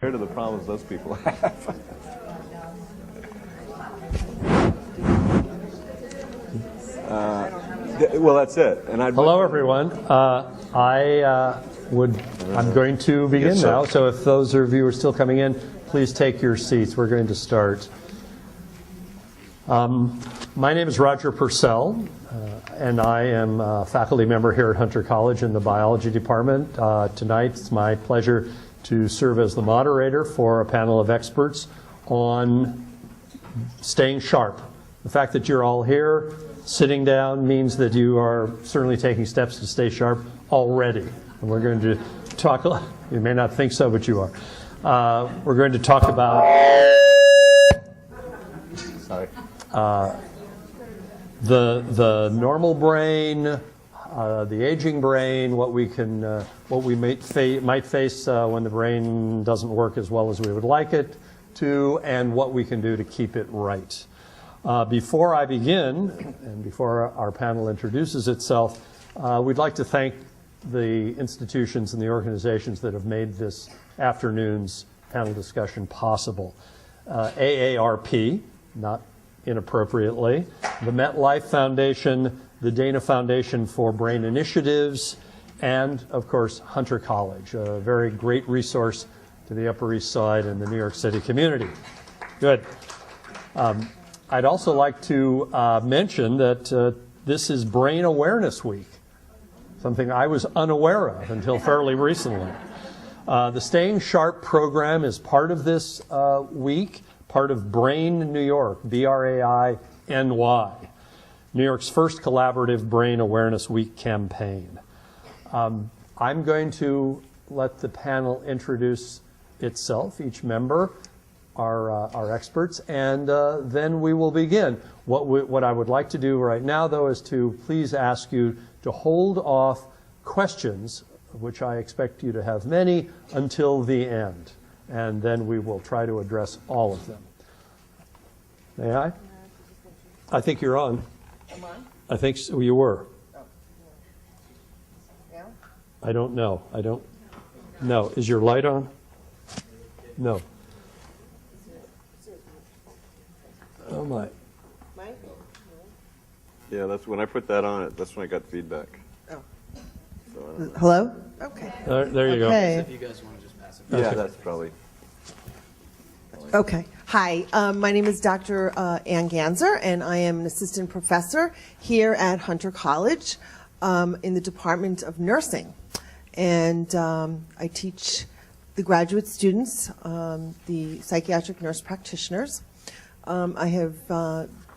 Compared to the problems those people have. Well, that's it. And Hello, everyone. I'm going to begin now. So if those of you are still coming in, please take your seats. We're going to start. My name is Roger Persell, and I am a faculty member here at Hunter College in the biology department. Tonight, it's my pleasure to serve as the moderator for a panel of experts on staying sharp. The fact that you're all here, sitting down, means that you are certainly taking steps to stay sharp already. And we're going to talk, you may not think so, but you are. We're going to talk about the normal brain, the aging brain, what we might face when the brain doesn't work as well as we would like it to, and what we can do to keep it right. Before I begin, and before our panel introduces itself, we'd like to thank the institutions and the organizations that have made this afternoon's panel discussion possible. AARP, not inappropriately, the MetLife Foundation, the Dana Foundation for Brain Initiatives, and, of course, Hunter College, a very great resource to the Upper East Side and the New York City community. Good. I'd also like to mention that this is Brain Awareness Week, something I was unaware of until fairly recently. The Staying Sharp program is part of this week, part of Brain New York, BRAINY, New York's first collaborative Brain Awareness Week campaign. I'm going to let the panel introduce itself, each member, our experts, and then we will begin. What I would like to do right now, though, is to please ask you to hold off questions, which I expect you to have many, until the end. And then we will try to address all of them. May I? I think you're on. Am I? I think so, you were. Oh. Yeah? I don't know. I don't know. Is your light on? No. Oh, my. Mike? Yeah, that's when I put that on it. That's when I got feedback. Oh. So, Hello? Okay. There you Okay. If you guys want to just pass it. yeah, that's probably. Okay. Hi, my name is Dr. Ann Ganser, and I am an assistant professor here at Hunter College in the Department of Nursing. And I teach the graduate students, the psychiatric nurse practitioners. I have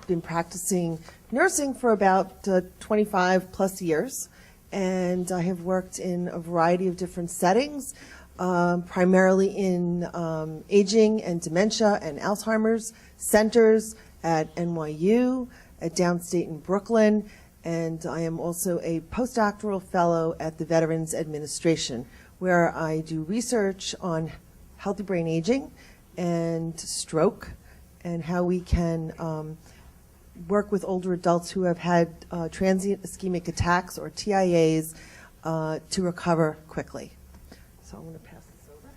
been practicing nursing for about 25 plus years, and I have worked in a variety of different settings, primarily in aging and dementia and Alzheimer's centers at NYU, at Downstate in Brooklyn, and I am also a postdoctoral fellow at the Veterans Administration, where I do research on healthy brain aging and stroke, and how we can work with older adults who have had transient ischemic attacks, or TIAs, to recover quickly. So I'm going to pass this over.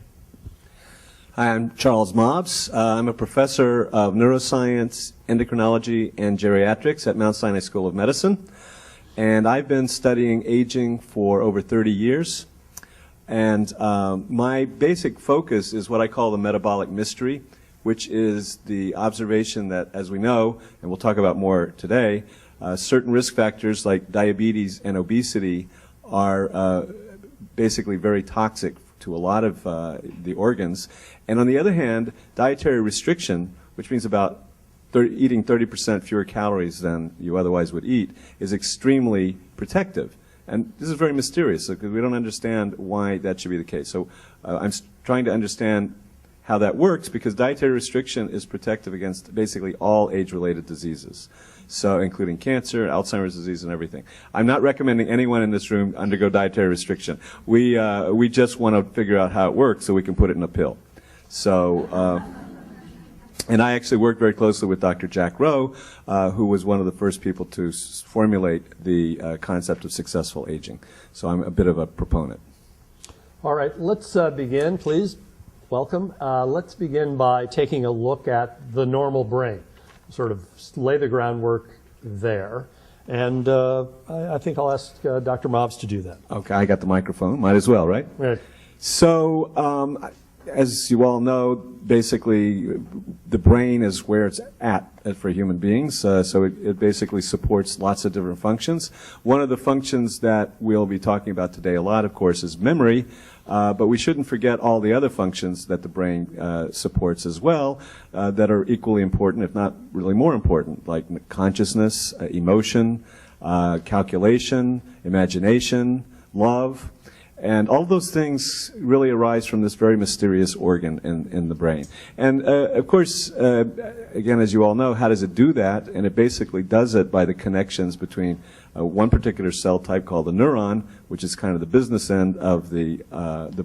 Hi, I'm Charles Mobbs. I'm a professor of neuroscience, endocrinology, and geriatrics at Mount Sinai School of Medicine. And I've been studying aging for over 30 years. And my basic focus is what I call the metabolic mystery, which is the observation that, as we know, and we'll talk about more today, certain risk factors like diabetes and obesity are basically very toxic to a lot of the organs. And on the other hand, dietary restriction, which means about eating 30% fewer calories than you otherwise would eat, is extremely protective. And this is very mysterious because we don't understand why that should be the case. So I'm trying to understand how that works, because dietary restriction is protective against basically all age-related diseases, so including cancer, Alzheimer's disease, and everything. I'm not recommending anyone in this room undergo dietary restriction. We just want to figure out how it works so we can put it in a pill. So, and I actually worked very closely with Dr. Jack Rowe, who was one of the first people to formulate the concept of successful aging. So I'm a bit of a proponent. All right, let's begin, please. welcome. Let's begin by taking a look at the normal brain, sort of lay the groundwork there. And I think I'll ask Dr. Mobs to do that. Okay, I got the microphone. Might as well, right? Right. So, as you all know, basically, the brain is where it's at for human beings. So it basically supports lots of different functions. One of the functions that we'll be talking about today a lot, of course, is memory. But we shouldn't forget all the other functions that the brain supports as well that are equally important, if not really more important, like consciousness, emotion, calculation, imagination, love. And all those things really arise from this very mysterious organ in the brain. And of course, again, as you all know, how does it do that? And it basically does it by the connections between one particular cell type called the neuron, which is kind of the business end of the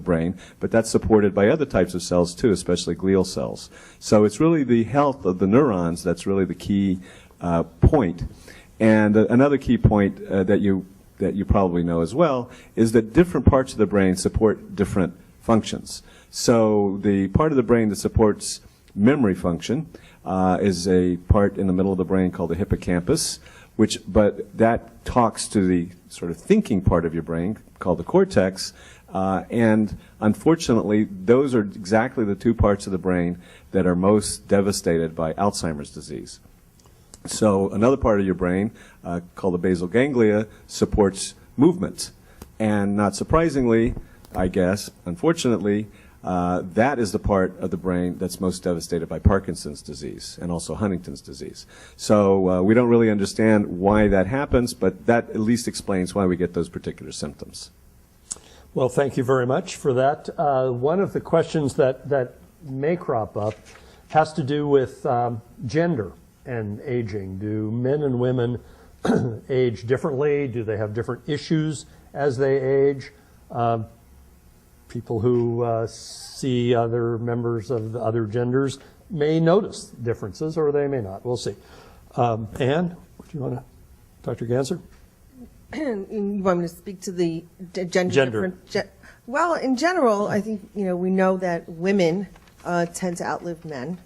brain, but that's supported by other types of cells too, especially glial cells. So it's really the health of the neurons that's really the key point. And another key point that you probably know as well is that different parts of the brain support different functions. So the part of the brain that supports memory function is a part in the middle of the brain called the hippocampus, but that talks to the sort of thinking part of your brain called the cortex, and unfortunately those are exactly the two parts of the brain that are most devastated by Alzheimer's disease. So another part of your brain, called the basal ganglia, supports movement. And not surprisingly, I guess, unfortunately, that is the part of the brain that's most devastated by Parkinson's disease and also Huntington's disease. So we don't really understand why that happens, but that at least explains why we get those particular symptoms. Well, thank you very much for that. One of the questions that may crop up has to do with gender and aging. Do men and women age differently? Do they have different issues as they age? People who see other members of the other genders may notice differences, or they may not. We'll see. Anne, do you want to, Dr. Ganser? You want me to speak to the gender? Well, in general, I think we know that women tend to outlive men.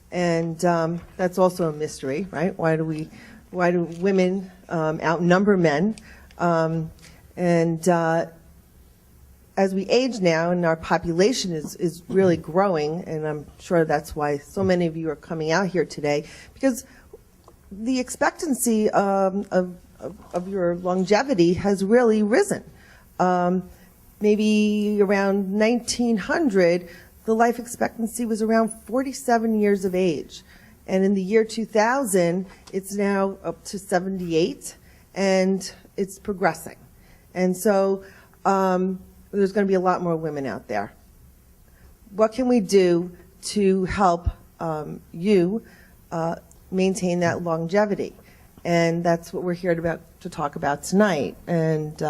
And that's also a mystery, right? Why do women outnumber men? As we age now, and our population is really growing, and I'm sure that's why so many of you are coming out here today, because the expectancy of your longevity has really risen. Maybe around 1900. The life expectancy was around 47 years of age. And in the year 2000, it's now up to 78, and it's progressing. And so there's going to be a lot more women out there. What can we do to help you maintain that longevity? And that's what we're here to talk about tonight. And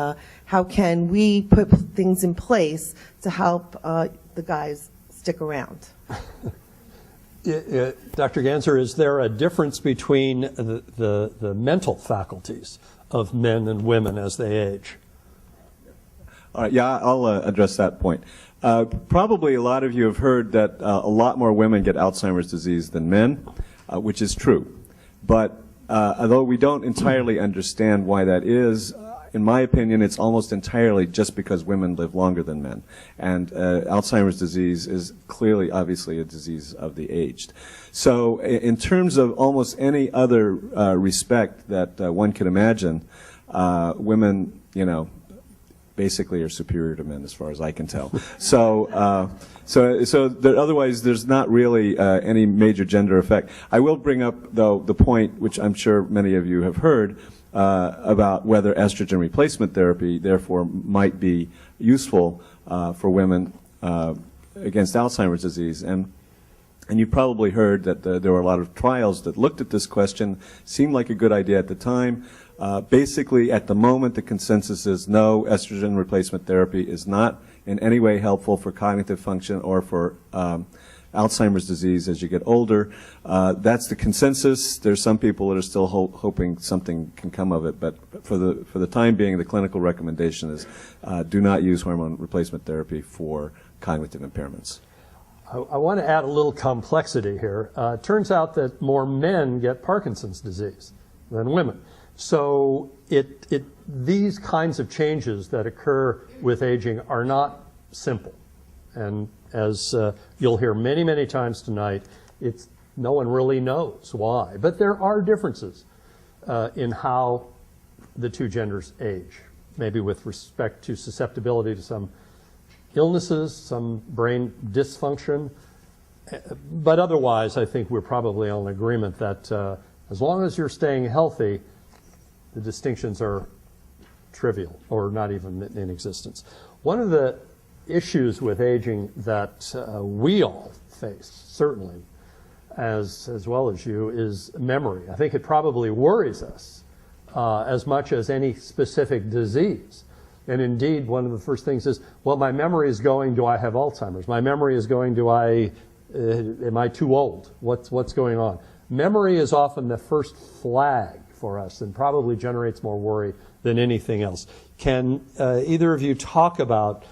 how can we put things in place to help the guys stick around? Dr. Ganser, is there a difference between the mental faculties of men and women as they age? All right, yeah, I'll address that point. Probably a lot of you have heard that a lot more women get Alzheimer's disease than men, which is true. But although we don't entirely understand why that is, in my opinion, it's almost entirely just because women live longer than men. And Alzheimer's disease is clearly, obviously, a disease of the aged. So in terms of almost any other respect that one could imagine, women, basically are superior to men as far as I can tell. So otherwise there's not really any major gender effect. I will bring up, though, the point, which I'm sure many of you have heard, about whether estrogen replacement therapy, therefore, might be useful for women against Alzheimer's disease. And you've probably heard that there were a lot of trials that looked at this question, seemed like a good idea at the time. Basically, at the moment, the consensus is no, estrogen replacement therapy is not in any way helpful for cognitive function or for Alzheimer's disease as you get older. That's the consensus. There's some people that are still hoping something can come of it, but for the time being, the clinical recommendation is do not use hormone replacement therapy for cognitive impairments. I want to add a little complexity here. It turns out that more men get Parkinson's disease than women. So these kinds of changes that occur with aging are not simple. And as you'll hear many, many times tonight, no one really knows why. But there are differences in how the two genders age, maybe with respect to susceptibility to some illnesses, some brain dysfunction. But otherwise, I think we're probably all in agreement that as long as you're staying healthy, the distinctions are trivial or not even in existence. One of the issues with aging that we all face, certainly, as well as you, is memory. I think it probably worries us as much as any specific disease. And indeed, one of the first things is, well, my memory is going, do I have Alzheimer's? My memory is going, am I too old? What's going on? Memory is often the first flag for us and probably generates more worry than anything else. Can either of you talk about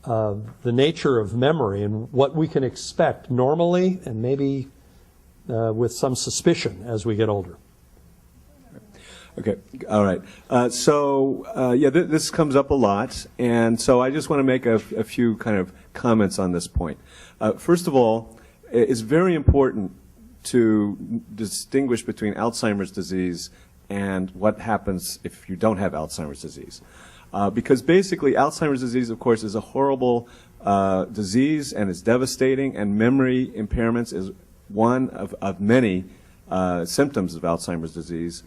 the nature of memory and what we can expect normally and maybe with some suspicion as we get older? Okay, all right. This comes up a lot, and so I just want to make a few kind of comments on this point. First of all, it's very important to distinguish between Alzheimer's disease and what happens if you don't have Alzheimer's disease. Because basically, Alzheimer's disease, of course, is a horrible disease, and it's devastating, and memory impairments is one of many symptoms of Alzheimer's disease,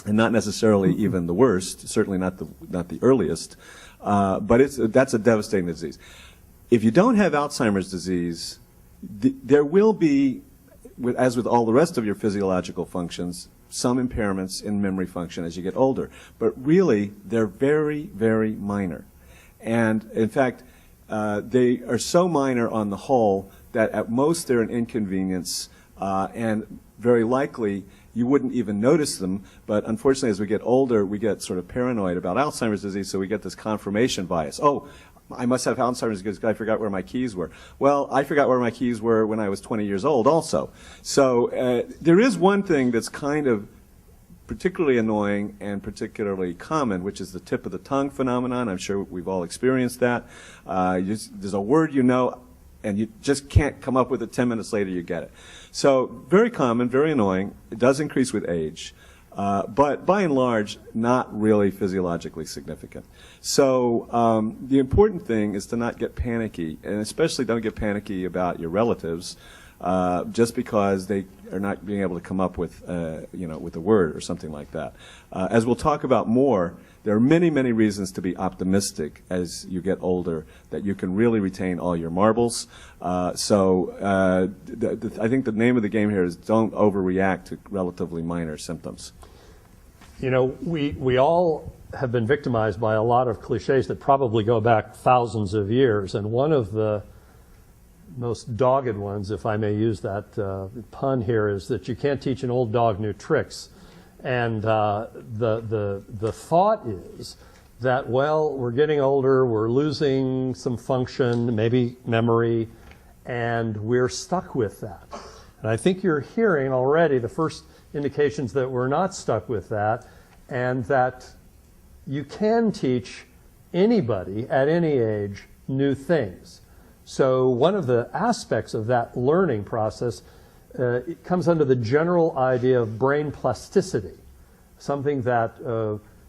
and not necessarily even the worst, certainly not the earliest, but that's a devastating disease. If you don't have Alzheimer's disease, there will be, as with all the rest of your physiological functions, some impairments in memory function as you get older. But really, they're very, very minor. And in fact, they are so minor on the whole that at most they're an inconvenience, and very likely you wouldn't even notice them. But unfortunately, as we get older, we get sort of paranoid about Alzheimer's disease, so we get this confirmation bias. Oh, I must have Alzheimer's because I forgot where my keys were. Well, I forgot where my keys were when I was 20 years old also. So there is one thing that's kind of particularly annoying and particularly common, which is the tip of the tongue phenomenon. I'm sure we've all experienced that. There's a word you know, and you just can't come up with it. 10 minutes later, you get it. So very common, very annoying. It does increase with age. But by and large, not really physiologically significant. So the important thing is to not get panicky, and especially don't get panicky about your relatives just because they are not being able to come up with, with a word or something like that. As we'll talk about more, there are many, many reasons to be optimistic as you get older that you can really retain all your marbles. I think the name of the game here is don't overreact to relatively minor symptoms. You know, we all have been victimized by a lot of cliches that probably go back thousands of years, and one of the most dogged ones, if I may use that pun here, is that you can't teach an old dog new tricks. And the thought is that, well, we're getting older, we're losing some function, maybe memory, and we're stuck with that. And I think you're hearing already the first indications that we're not stuck with that, and that you can teach anybody at any age new things. So one of the aspects of that learning process, it comes under the general idea of brain plasticity, something that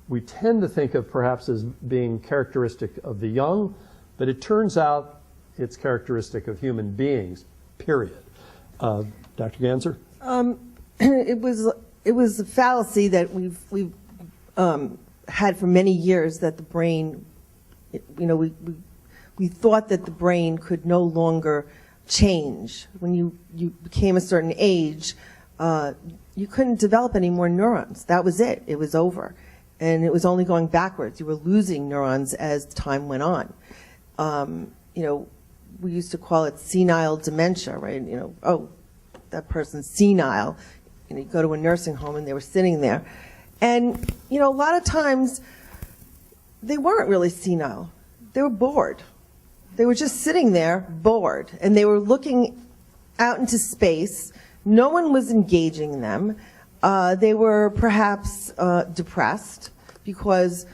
we tend to think of perhaps as being characteristic of the young, but it turns out it's characteristic of human beings, period. Dr. Ganser? It was a fallacy that we've had for many years, that the brain, we thought that the brain could no longer change. When you became a certain age, you couldn't develop any more neurons. That was it. It was over. And it was only going backwards. You were losing neurons as time went on. We used to call it senile dementia, right? Oh, that person's senile. You go to a nursing home and they were sitting there. And, a lot of times they weren't really senile. They were bored. They were just sitting there bored, and they were looking out into space. No one was engaging them. They were perhaps depressed because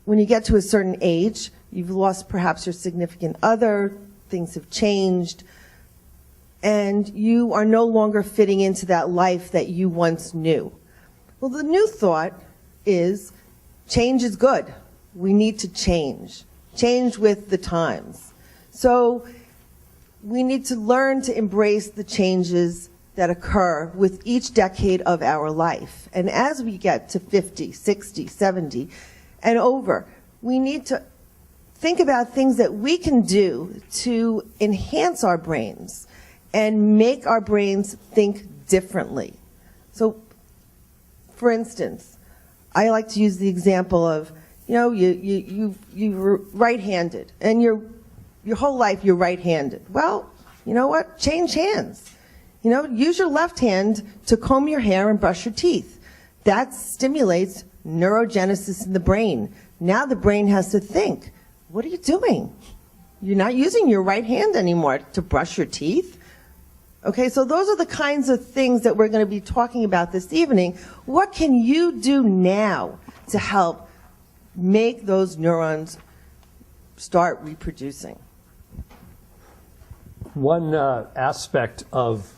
when you get to a certain age, you've lost perhaps your significant other, things have changed, and you are no longer fitting into that life that you once knew. Well, the new thought is change is good. We need to change with the times. So we need to learn to embrace the changes that occur with each decade of our life. And as we get to 50, 60, 70, and over, we need to think about things that we can do to enhance our brains and make our brains think differently. So, for instance, I like to use the example of, you're right-handed, and your whole life you're right-handed. Well, you know what? Change hands. Use your left hand to comb your hair and brush your teeth. That stimulates neurogenesis in the brain. Now the brain has to think, what are you doing? You're not using your right hand anymore to brush your teeth. Okay, so those are the kinds of things that we're going to be talking about this evening. What can you do now to help make those neurons start reproducing? One aspect of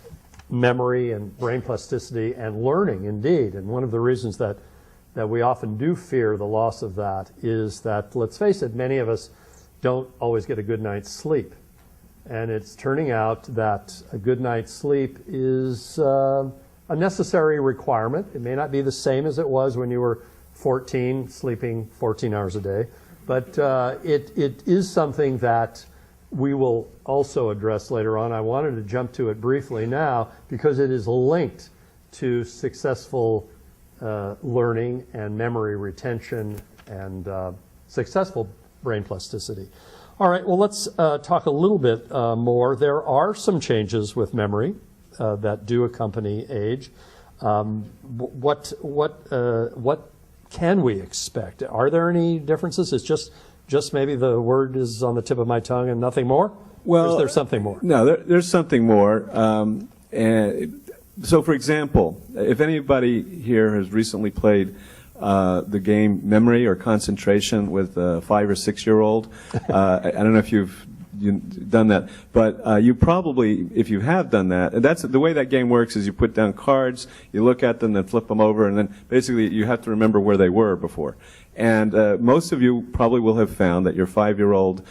memory and brain plasticity and learning, indeed, and one of the reasons that we often do fear the loss of that is that, let's face it, many of us don't always get a good night's sleep. And it's turning out that a good night's sleep is a necessary requirement. It may not be the same as it was when you were 14, sleeping 14 hours a day, but it is something that we will also address later on. I wanted to jump to it briefly now because it is linked to successful learning and memory retention and successful brain plasticity. All right, well, let's talk a little bit more. There are some changes with memory that do accompany age. What can we expect? Are there any differences? It's just maybe the word is on the tip of my tongue and nothing more? Well, or is there something more? No, there's something more. So, for example, if anybody here has recently played the game memory or concentration with a 5 or 6 year old, I don't know if you've done that, but you probably, if you have done that, and that's the way that game works is you put down cards, you look at them, then flip them over, and then basically you have to remember where they were before. And most of you probably will have found that your 5-year-old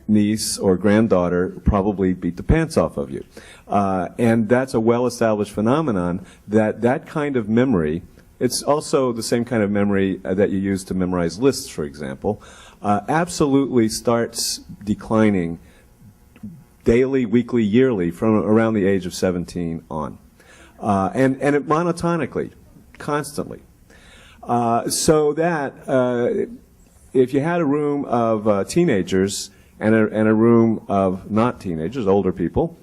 niece or granddaughter probably beat the pants off of you. And that's a well-established phenomenon that kind of memory, it's also the same kind of memory that you use to memorize lists, for example, absolutely starts declining daily, weekly, yearly from around the age of 17 on. And it monotonically, constantly. So that if you had a room of teenagers and a room of not teenagers, older people,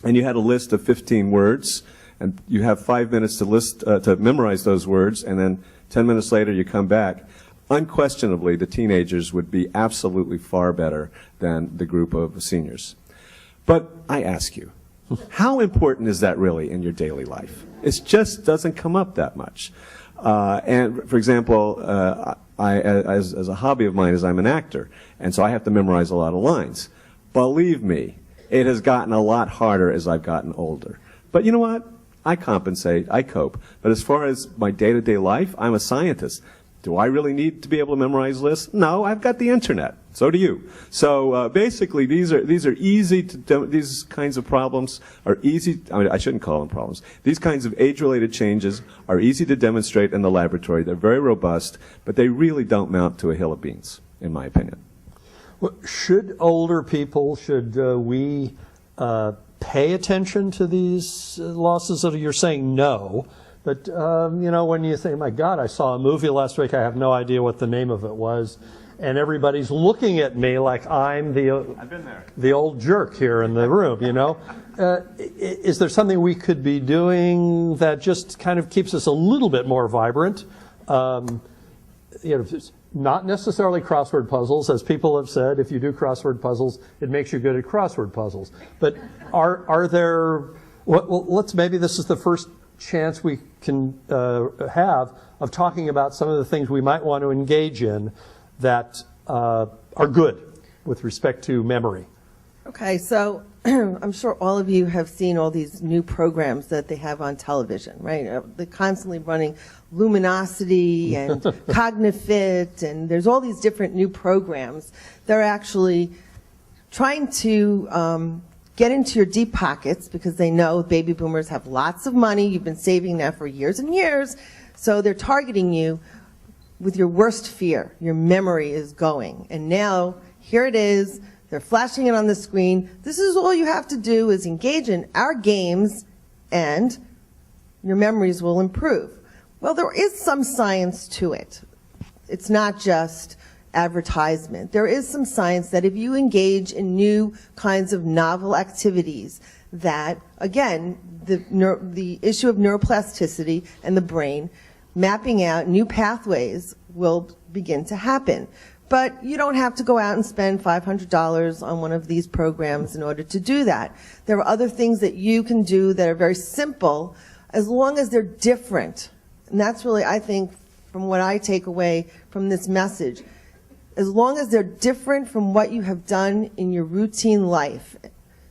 and you had a list of 15 words, and you have 5 minutes to memorize those words, and then 10 minutes later you come back, unquestionably the teenagers would be absolutely far better than the group of seniors. But I ask you, how important is that really in your daily life? It just doesn't come up that much. And for example, as a hobby of mine is I'm an actor, and so I have to memorize a lot of lines. Believe me, it has gotten a lot harder as I've gotten older. But you know what? I compensate, I cope. But as far as my day-to-day life, I'm a scientist. Do I really need to be able to memorize lists? No, I've got the internet. So do you. So basically, these are easy to these kinds of problems are easy. I mean, I shouldn't call them problems. These kinds of age-related changes are easy to demonstrate in the laboratory. They're very robust, but they really don't mount to a hill of beans, in my opinion. Well, should older people, should we pay attention to these losses? You're saying no. But, when you say, my God, I saw a movie last week, I have no idea what the name of it was, and everybody's looking at me like I'm the old jerk here in the room, Is there something we could be doing that just kind of keeps us a little bit more vibrant? not necessarily crossword puzzles. As people have said, if you do crossword puzzles, it makes you good at crossword puzzles. But are there, well, maybe this is the first chance we can have of talking about some of the things we might want to engage in that are good with respect to memory. Okay, so I'm sure all of you have seen all these new programs that they have on television, right? They're constantly running Luminosity and Cognifit, and there's all these different new programs. They're actually trying to get into your deep pockets because they know baby boomers have lots of money. You've been saving that for years and years, so they're targeting you with your worst fear. Your memory is going, and now here it is. They're flashing it on the screen. This is all you have to do is engage in our games and your memories will improve. Well, there is some science to it. It's not just advertisement. There is some science that if you engage in new kinds of novel activities that, again, the issue of neuroplasticity and the brain, mapping out new pathways will begin to happen. But you don't have to go out and spend $500 on one of these programs in order to do that. There are other things that you can do that are very simple as long as they're different. And that's really, I think, from what I take away from this message. As long as they're different from what you have done in your routine life.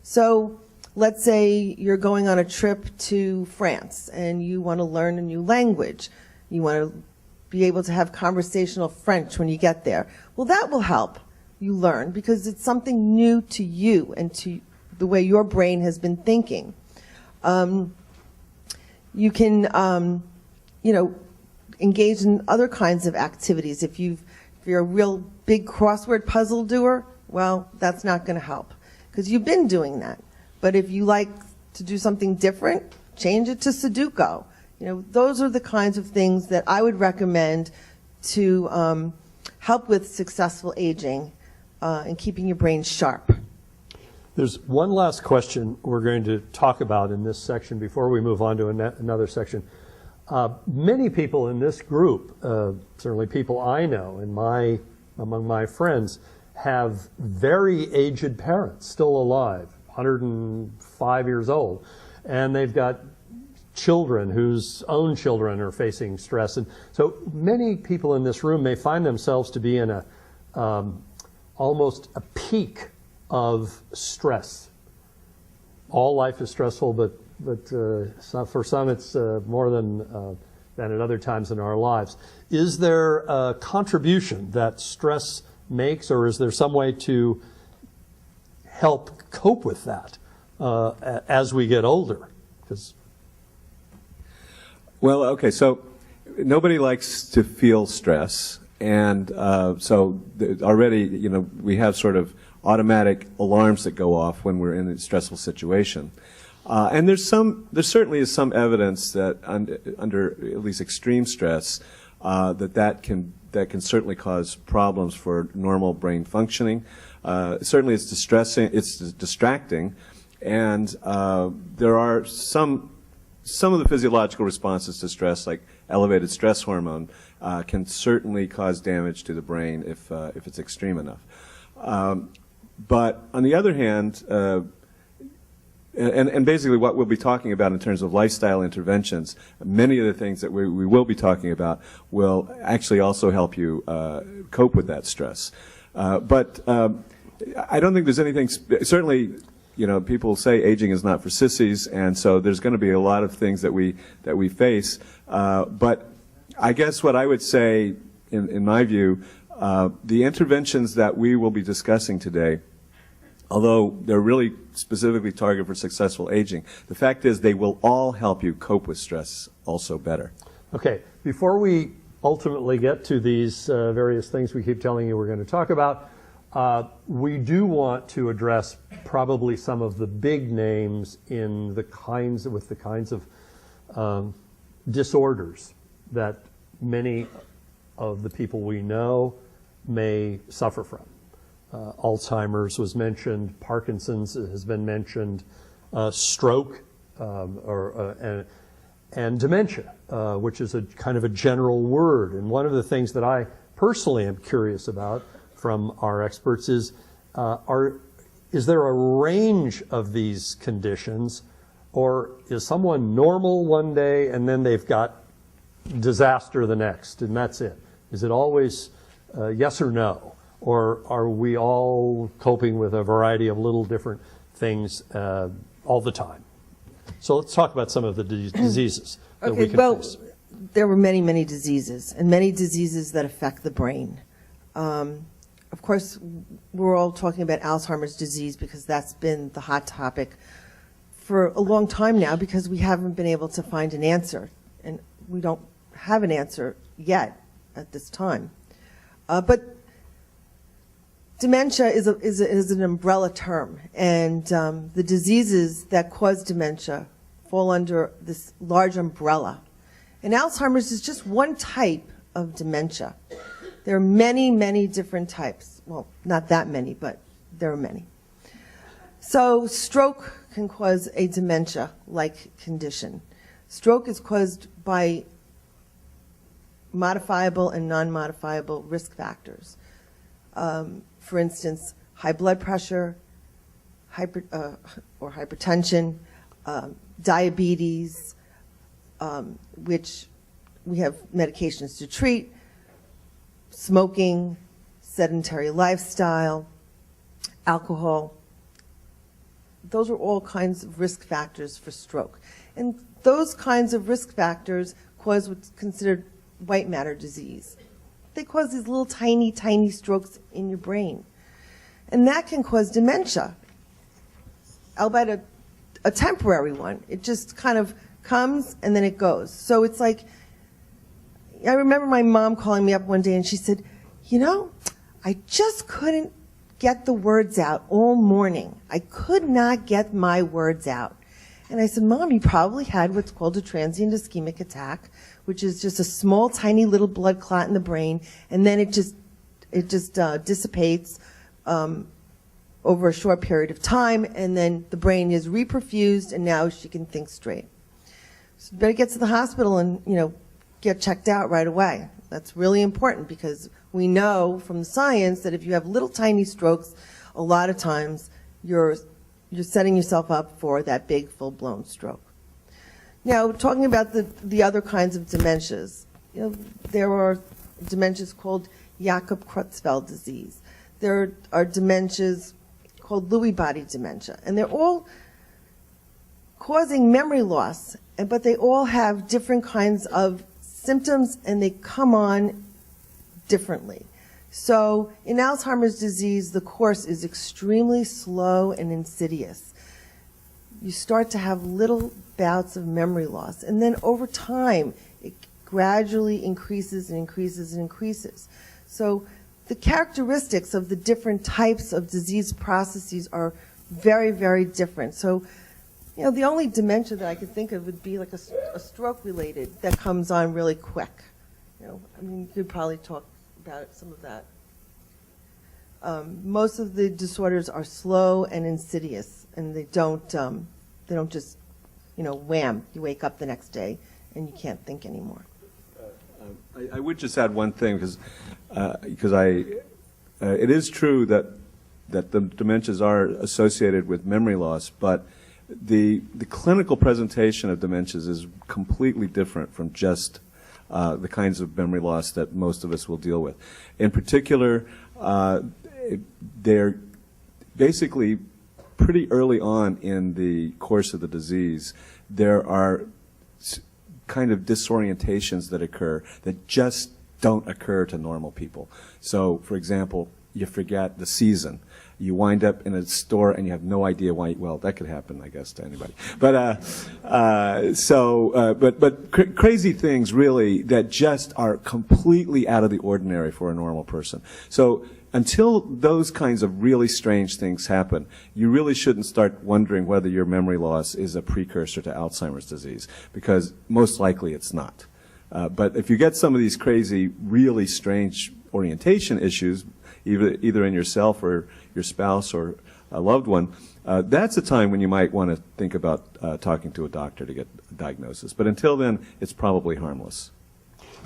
So let's say you're going on a trip to France and you want to learn a new language. You want to be able to have conversational French when you get there. Well, that will help you learn because it's something new to you and to the way your brain has been thinking. You can, engage in other kinds of activities. If you're a real big crossword puzzle doer, well, that's not going to help because you've been doing that. But if you like to do something different, change it to Sudoku. Those are the kinds of things that I would recommend to help with successful aging and keeping your brain sharp. There's one last question we're going to talk about in this section before we move on to another section. Many people in this group, certainly people I know among my friends, have very aged parents still alive, 105 years old, and they've got children whose own children are facing stress. And so many people in this room may find themselves to be in almost a peak of stress. All life is stressful, but for some it's more than at other times in our lives. Is there a contribution that stress makes, or is there some way to help cope with that as we get older? Well, okay, so nobody likes to feel stress, and so already, we have sort of automatic alarms that go off when we're in a stressful situation. And there certainly is some evidence that under at least extreme stress, that can certainly cause problems for normal brain functioning. Certainly, it's distracting, and there are some of the physiological responses to stress, like elevated stress hormone, can certainly cause damage to the brain if it's extreme enough. But on the other hand, and basically what we'll be talking about in terms of lifestyle interventions, many of the things that we will be talking about will actually also help you cope with that stress. But I don't think there's anything, certainly, people say aging is not for sissies, and so there's going to be a lot of things that we face. But I guess what I would say, in my view, the interventions that we will be discussing today, although they're really specifically targeted for successful aging, the fact is they will all help you cope with stress also better. Okay, before we ultimately get to these various things we keep telling you we're going to talk about, we do want to address probably some of the big names with the kinds of disorders that many of the people we know may suffer from. Alzheimer's was mentioned, Parkinson's has been mentioned, stroke, and dementia, which is a kind of a general word. And one of the things that I personally am curious about from our experts is there a range of these conditions, or is someone normal one day and then they've got disaster the next, and that's it? Is it always yes or no? Or are we all coping with a variety of little different things all the time? So let's talk about some of the diseases that we can face. There were many, many diseases, and many diseases that affect the brain. Of course, we're all talking about Alzheimer's disease because that's been the hot topic for a long time now, because we haven't been able to find an answer, and we don't have an answer yet at this time. But dementia is an umbrella term, and the diseases that cause dementia fall under this large umbrella. And Alzheimer's is just one type of dementia. There are many, many different types. Well, not that many, but there are many. So stroke can cause a dementia-like condition. Stroke is caused by modifiable and non-modifiable risk factors. For instance, high blood pressure, or hypertension, diabetes, which we have medications to treat, smoking, sedentary lifestyle, alcohol. Those are all kinds of risk factors for stroke. And those kinds of risk factors cause what's considered white matter disease. They cause these little tiny, tiny strokes in your brain. And that can cause dementia, albeit a temporary one. It just kind of comes and then it goes. So it's like, I remember my mom calling me up one day and she said, you know, I just couldn't get the words out all morning. I could not get my words out. And I said, Mom, you probably had what's called a transient ischemic attack, which is just a small, tiny little blood clot in the brain, and then it just dissipates over a short period of time, and then the brain is reperfused, and now she can think straight. So you better get to the hospital and, get checked out right away. That's really important, because we know from the science that if you have little tiny strokes, a lot of times you're setting yourself up for that big full-blown stroke. Now, talking about the other kinds of dementias, there are dementias called Jakob-Creutzfeldt disease. There are dementias called Lewy body dementia, and they're all causing memory loss, but they all have different kinds of symptoms, and they come on differently. So in Alzheimer's disease, the course is extremely slow and insidious. You start to have little bouts of memory loss, and then over time, it gradually increases and increases and increases. So the characteristics of the different types of disease processes are very, very different. So, the only dementia that I could think of would be like a stroke-related that comes on really quick. You could probably talk about some of that. Most of the disorders are slow and insidious, and they don't just, wham, you wake up the next day and you can't think anymore. I would just add one thing, because it is true that the dementias are associated with memory loss, but the clinical presentation of dementias is completely different from just the kinds of memory loss that most of us will deal with. In particular, they're basically pretty early on in the course of the disease, there are kind of disorientations that occur that just don't occur to normal people. So, for example, you forget the season. You wind up in a store and you have no idea why. Well, that could happen, I guess, to anybody. But crazy things really that just are completely out of the ordinary for a normal person. So until those kinds of really strange things happen, you really shouldn't start wondering whether your memory loss is a precursor to Alzheimer's disease, because most likely it's not. But if you get some of these crazy, really strange orientation issues, either in yourself or your spouse or a loved one, that's a time when you might want to think about talking to a doctor to get a diagnosis. But until then, it's probably harmless.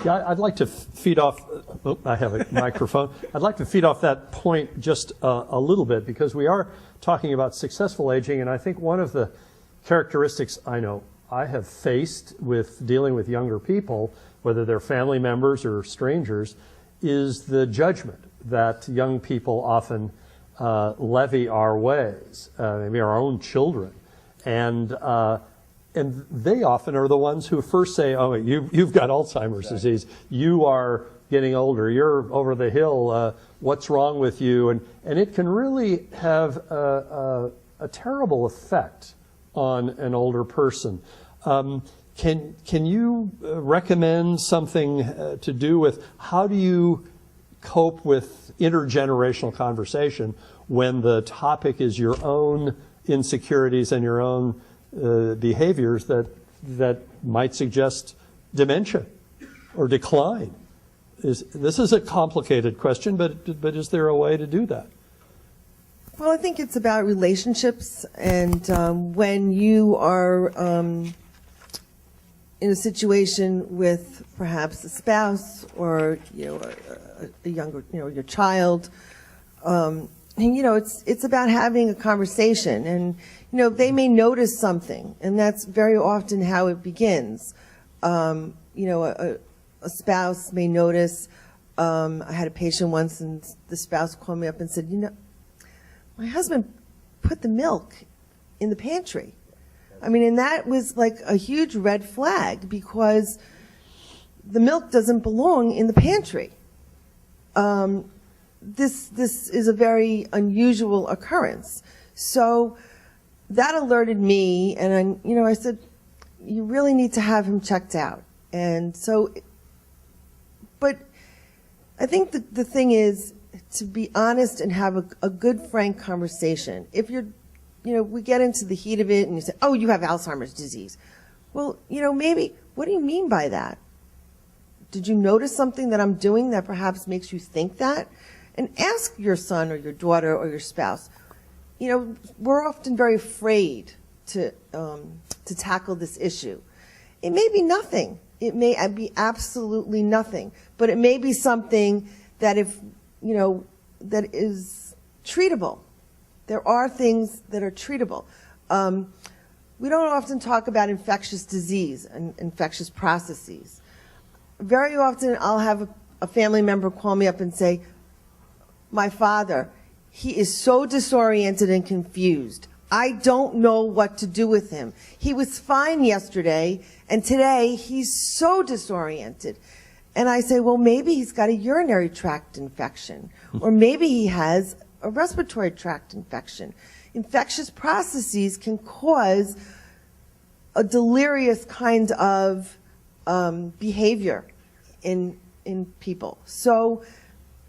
Yeah, I'd like to feed off, oh, I have a microphone. I'd like to feed off that point just a little bit, because we are talking about successful aging, and I think one of the characteristics I know I have faced with dealing with younger people, whether they're family members or strangers, is the judgment that young people often levy our ways, maybe our own children. And they often are the ones who first say, oh, you've got Alzheimer's disease, you are getting older, you're over the hill, what's wrong with you? And it can really have a terrible effect on an older person. Can you recommend something to do with how do you cope with intergenerational conversation when the topic is your own insecurities and your own behaviors that might suggest dementia or decline? This is a complicated question, but is there a way to do that? Well, I think it's about relationships, and when you are in a situation with perhaps a spouse or a younger, your child, it's about having a conversation, and they may notice something, and that's very often how it begins. A spouse may notice. I had a patient once, and the spouse called me up and said, my husband put the milk in the pantry. I mean, and that was like a huge red flag, because the milk doesn't belong in the pantry. This is a very unusual occurrence. So that alerted me, and I said, you really need to have him checked out. And so, but I think the thing is to be honest and have a good, frank conversation. If you're, we get into the heat of it and you say, oh, you have Alzheimer's disease. Well, maybe, what do you mean by that? Did you notice something that I'm doing that perhaps makes you think that? And ask your son or your daughter or your spouse. We're often very afraid to tackle this issue. It may be nothing. It may be absolutely nothing. But it may be something that that is treatable. There are things that are treatable. We don't often talk about infectious disease and infectious processes. Very often I'll have a family member call me up and say, my father, he is so disoriented and confused. I don't know what to do with him. He was fine yesterday, and today he's so disoriented. And I say, well, maybe he's got a urinary tract infection, or maybe he has a respiratory tract infection. Infectious processes can cause a delirious kind of behavior in people. So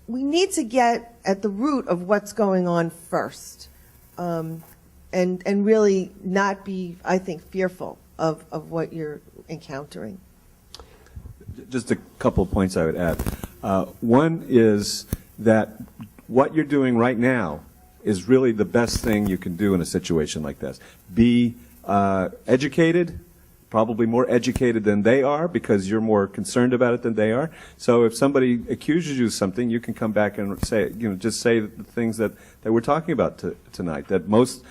we need to get at the root of what's going on first, and really not be, I think, fearful of what you're encountering. Just a couple of points I would add. One is that what you're doing right now is really the best thing you can do in a situation like this. Be educated, probably more educated than they are, because you're more concerned about it than they are. So if somebody accuses you of something, you can come back and say, just say the things that we're talking about tonight, that most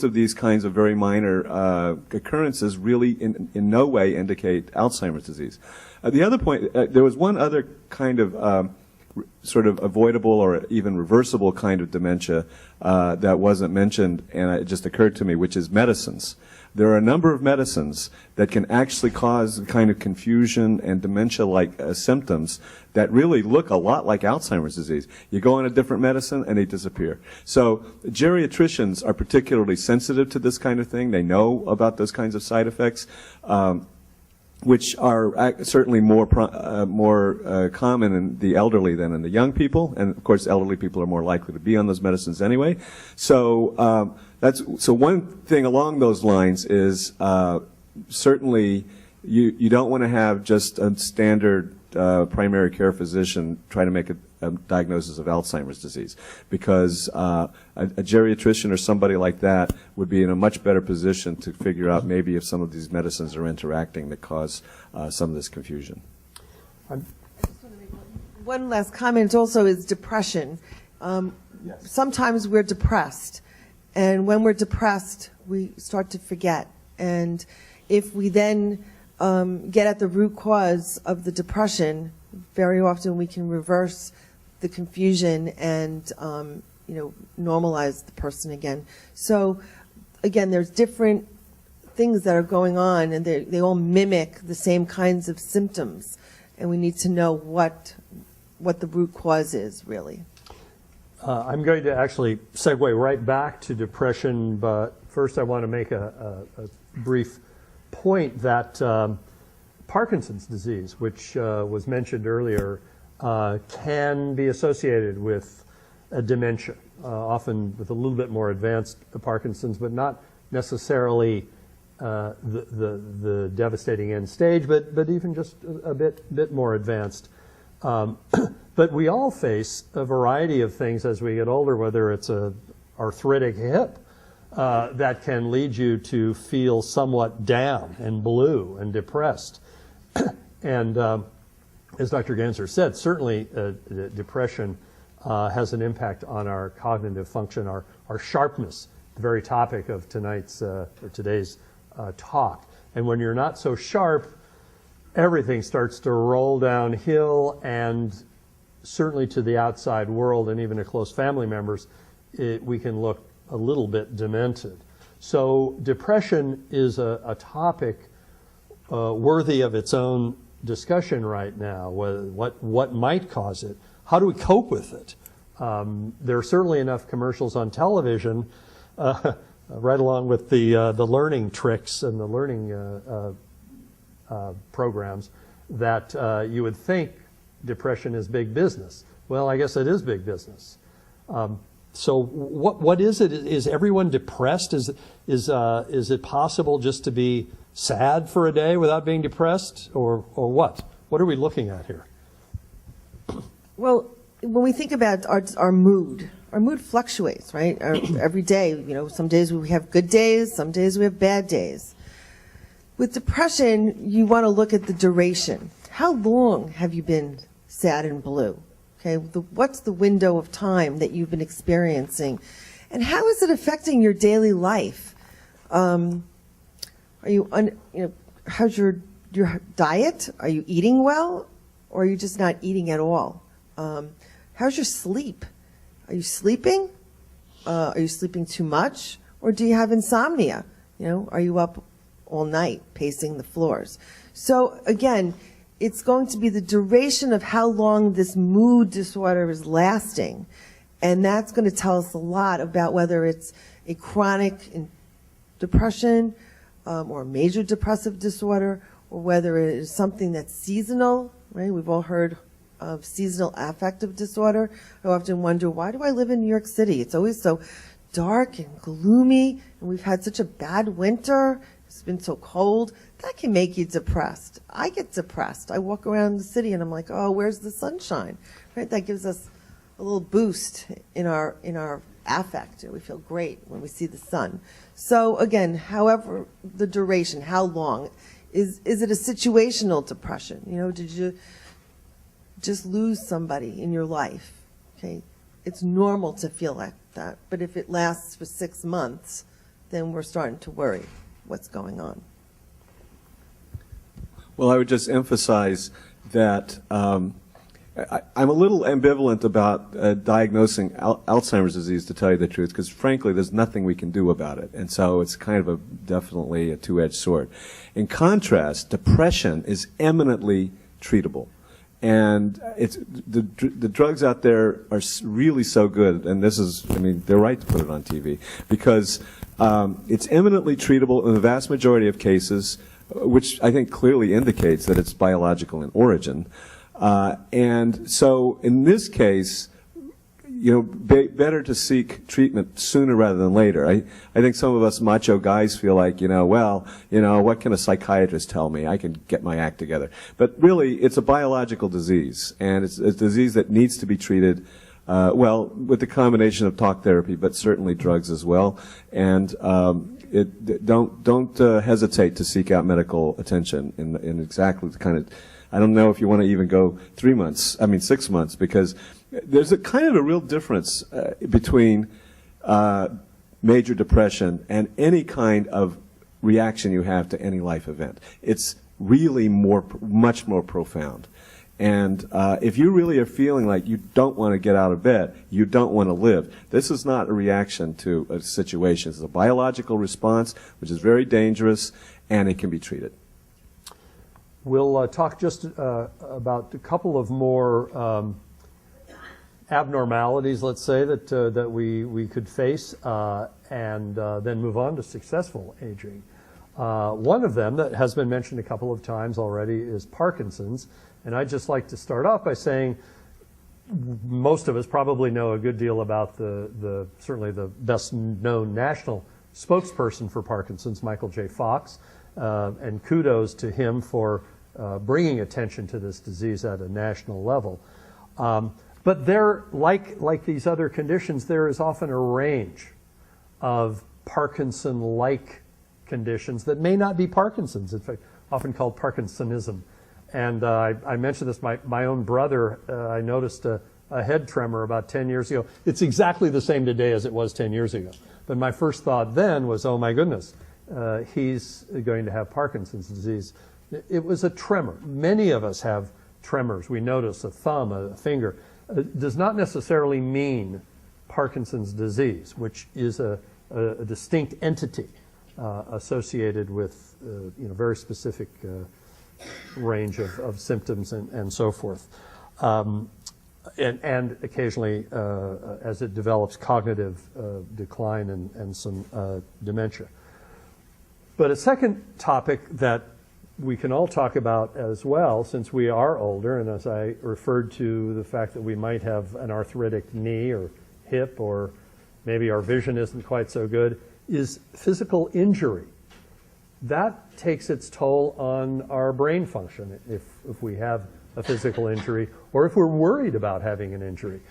of these kinds of very minor occurrences really in no way indicate Alzheimer's disease. The other point, there was one other kind of sort of avoidable or even reversible kind of dementia that wasn't mentioned, and it just occurred to me, which is medicines. There are a number of medicines that can actually cause the kind of confusion and dementia-like symptoms that really look a lot like Alzheimer's disease. You go on a different medicine and they disappear. So geriatricians are particularly sensitive to this kind of thing. They know about those kinds of side effects, which are certainly more common in the elderly than in the young people. And of course, elderly people are more likely to be on those medicines anyway. So so one thing along those lines is certainly you don't want to have just a standard primary care physician try to make a diagnosis of Alzheimer's disease, because a geriatrician or somebody like that would be in a much better position to figure out maybe if some of these medicines are interacting that cause some of this confusion. One last comment also is depression. Sometimes we're depressed, and when we're depressed, we start to forget. And if we then get at the root cause of the depression, very often we can reverse the confusion and normalize the person again. So again, there's different things that are going on, and they all mimic the same kinds of symptoms, and we need to know what the root cause is, really. I'm going to actually segue right back to depression, but first I want to make a brief point that Parkinson's disease, which was mentioned earlier, can be associated with a dementia, often with a little bit more advanced Parkinson's, but not necessarily the devastating end stage, but even just a bit more advanced. But we all face a variety of things as we get older, whether it's a arthritic hip that can lead you to feel somewhat down and blue and depressed. And as Dr. Ganser said, certainly depression has an impact on our cognitive function, our sharpness, the very topic of today's talk. And when you're not so sharp, everything starts to roll downhill, and certainly to the outside world and even to close family members, we can look a little bit demented. So depression is a topic worthy of its own discussion right now. What might cause it? How do we cope with it? There are certainly enough commercials on television, right along with the learning tricks and the learning programs, that you would think depression is big business. Well, I guess it is big business. So what is it? Is everyone depressed? Is it possible just to be sad for a day without being depressed, or what? What are we looking at here? Well, when we think about our mood fluctuates, right? Every day, some days we have good days, some days we have bad days. With depression, you want to look at the duration. How long have you been sad and blue? Okay, what's the window of time that you've been experiencing? And how is it affecting your daily life? How's your diet? Are you eating well, or are you just not eating at all? How's your sleep? Are you sleeping? Are you sleeping too much, or do you have insomnia? Are you up all night pacing the floors? So again, it's going to be the duration of how long this mood disorder is lasting, and that's going to tell us a lot about whether it's a chronic depression or a major depressive disorder, or whether it is something that's seasonal, right? We've all heard of seasonal affective disorder. I often wonder, why do I live in New York City? It's always so dark and gloomy, and we've had such a bad winter. It's been so cold. That can make you depressed. I get depressed. I walk around the city and I'm like, oh, where's the sunshine? Right? That gives us a little boost in our affect. We feel great when we see the sun. So again, however the duration, how long, is it a situational depression? Did you just lose somebody in your life? Okay, it's normal to feel like that, but if it lasts for 6 months, then we're starting to worry what's going on. Well, I would just emphasize that I'm a little ambivalent about diagnosing Alzheimer's disease, to tell you the truth, because frankly, there's nothing we can do about it, and so it's kind of definitely a two-edged sword. In contrast, depression is eminently treatable. And the drugs out there are really so good, and they're right to put it on TV, because it's eminently treatable in the vast majority of cases, which I think clearly indicates that it's biological in origin. And so in this case, better to seek treatment sooner rather than later. I think some of us macho guys feel like, what can a psychiatrist tell me? I can get my act together. But really, it's a biological disease, and it's a disease that needs to be treated, with the combination of talk therapy, but certainly drugs as well. And don't hesitate to seek out medical attention in exactly the kind of I don't know if you want to even go 6 months, because there's a kind of a real difference between major depression and any kind of reaction you have to any life event. It's really much more profound. And if you really are feeling like you don't want to get out of bed, you don't want to live, this is not a reaction to a situation. It's a biological response, which is very dangerous, and it can be treated. We'll talk just about a couple of more abnormalities, let's say, that we could face, and then move on to successful aging. One of them that has been mentioned a couple of times already is Parkinson's. And I'd just like to start off by saying most of us probably know a good deal about certainly the best known national spokesperson for Parkinson's, Michael J. Fox, and kudos to him for bringing attention to this disease at a national level. But there, like these other conditions, there is often a range of Parkinson-like conditions that may not be Parkinson's, in fact, often called Parkinsonism. And I mentioned this, my own brother, I noticed a head tremor about 10 years ago. It's exactly the same today as it was 10 years ago. But my first thought then was, oh my goodness, he's going to have Parkinson's disease. It was a tremor. Many of us have tremors. We notice a thumb, a finger. It does not necessarily mean Parkinson's disease, which is a distinct entity associated with very specific range of symptoms and so forth. And occasionally, as it develops, cognitive decline and some dementia. But a second topic that we can all talk about as well, since we are older, and as I referred to the fact that we might have an arthritic knee or hip, or maybe our vision isn't quite so good, is physical injury. That takes its toll on our brain function if we have a physical injury, or if we're worried about having an injury.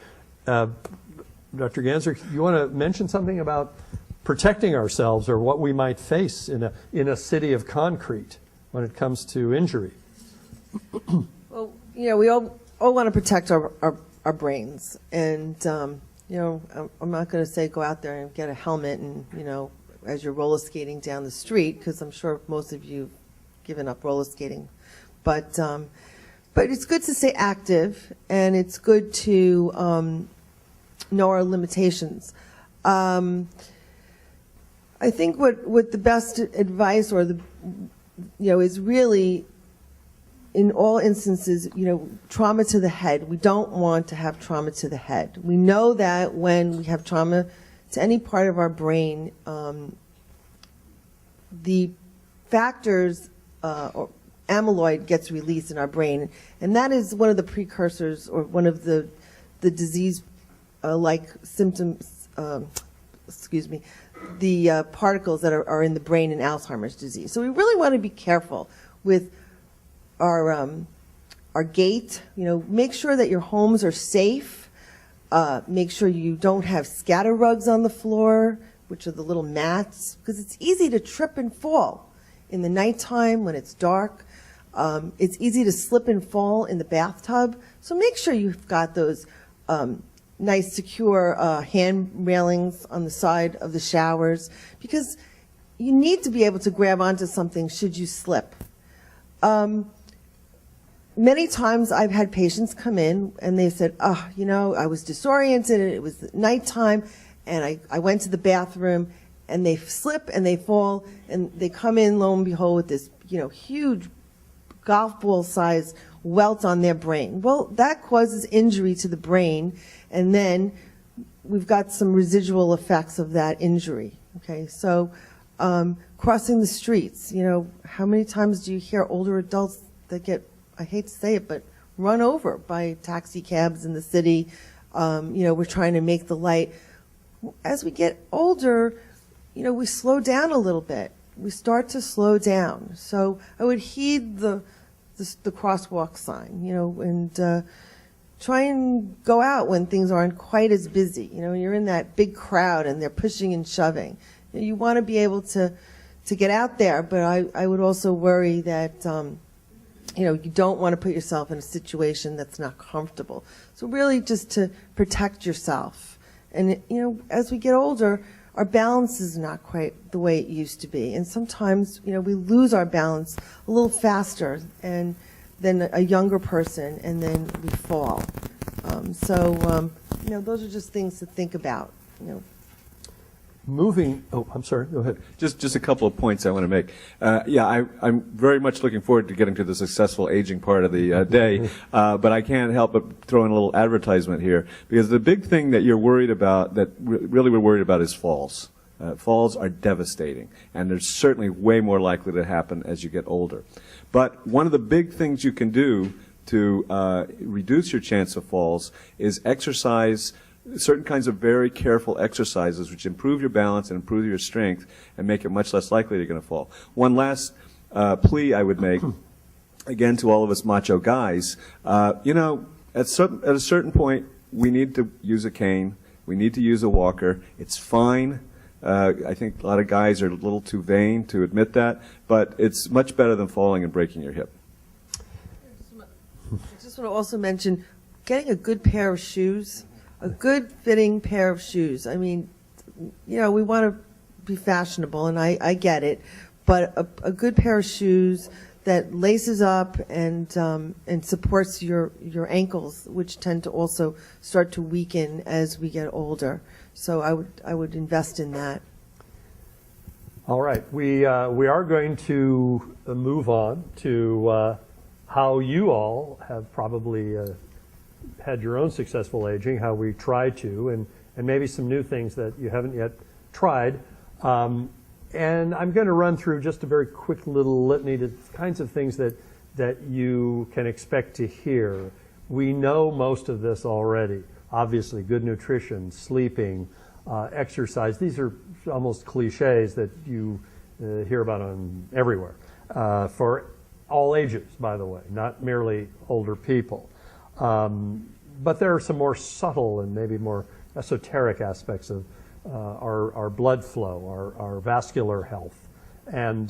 Dr. Ganser, you want to mention something about protecting ourselves, or what we might face in a city of concrete when it comes to injury? Well, we all want to protect our brains, and I'm not going to say go out there and get a helmet and as you're roller skating down the street, because I'm sure most of you given up roller skating, but it's good to stay active, and it's good to know our limitations. I think what the best advice, or is really, in all instances, trauma to the head. We don't want to have trauma to the head. We know that when we have trauma to any part of our brain, the factors or amyloid gets released in our brain, and that is one of the precursors, or one of the disease-like symptoms. The particles that are in the brain in Alzheimer's disease. So we really want to be careful with our gait. Make sure that your homes are safe. Make sure you don't have scatter rugs on the floor, which are the little mats, because it's easy to trip and fall in the nighttime when it's dark. It's easy to slip and fall in the bathtub. So make sure you've got those nice, secure hand railings on the side of the showers, because you need to be able to grab onto something should you slip. Many times I've had patients come in and they said, I was disoriented, it was nighttime, and I went to the bathroom, and they slip and they fall, and they come in, lo and behold, with this huge golf ball size welt on their brain. Well, that causes injury to the brain, and then we've got some residual effects of that injury. Okay, so crossing the streets, how many times do you hear older adults that get, I hate to say it, but run over by taxi cabs in the city? We're trying to make the light. As we get older, we slow down a little bit. We start to slow down. So I would heed the crosswalk sign, and try and go out when things aren't quite as busy. You're in that big crowd and they're pushing and shoving. You want to be able to get out there, but I would also worry that you don't want to put yourself in a situation that's not comfortable. So really just to protect yourself. And, as we get older, our balance is not quite the way it used to be. And sometimes, we lose our balance a little faster than a younger person, and then we fall. Those are just things to think about, I'm sorry, go ahead. Just a couple of points I want to make. I'm very much looking forward to getting to the successful aging part of the day, but I can't help but throw in a little advertisement here, because the big thing that you're worried about, that really we're worried about, is falls. Falls are devastating, and they're certainly way more likely to happen as you get older. But one of the big things you can do to reduce your chance of falls is exercise certain kinds of very careful exercises which improve your balance and improve your strength and make it much less likely you're going to fall. One last plea I would make, again, to all of us macho guys, at a certain point, we need to use a cane. We need to use a walker. It's fine. I think a lot of guys are a little too vain to admit that, but it's much better than falling and breaking your hip. I just want to also mention getting a good pair of shoes. A good fitting pair of shoes. I mean, we want to be fashionable, and I get it, but a good pair of shoes that laces up and supports your ankles, which tend to also start to weaken as we get older. So I would invest in that. All right, we are going to move on to how you all have probably had your own successful aging, how we try to, and maybe some new things that you haven't yet tried. And I'm going to run through just a very quick little litany, the kinds of things that you can expect to hear. We know most of this already. Obviously, good nutrition, sleeping, exercise. These are almost cliches that you hear about on everywhere, for all ages, by the way, not merely older people. But there are some more subtle and maybe more esoteric aspects of our blood flow, our vascular health. And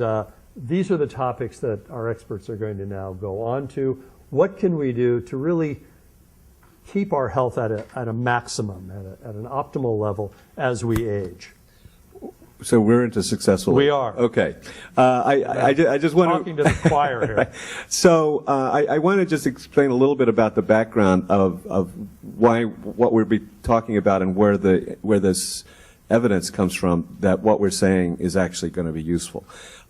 these are the topics that our experts are going to now go on to. What can we do to really keep our health at a maximum, at an optimal level as we age? So we're into successful. We are. Okay. I just want talking to the choir here. So I want to just explain a little bit about the background of what we'll be talking about and where this evidence comes from that what we're saying is actually going to be useful.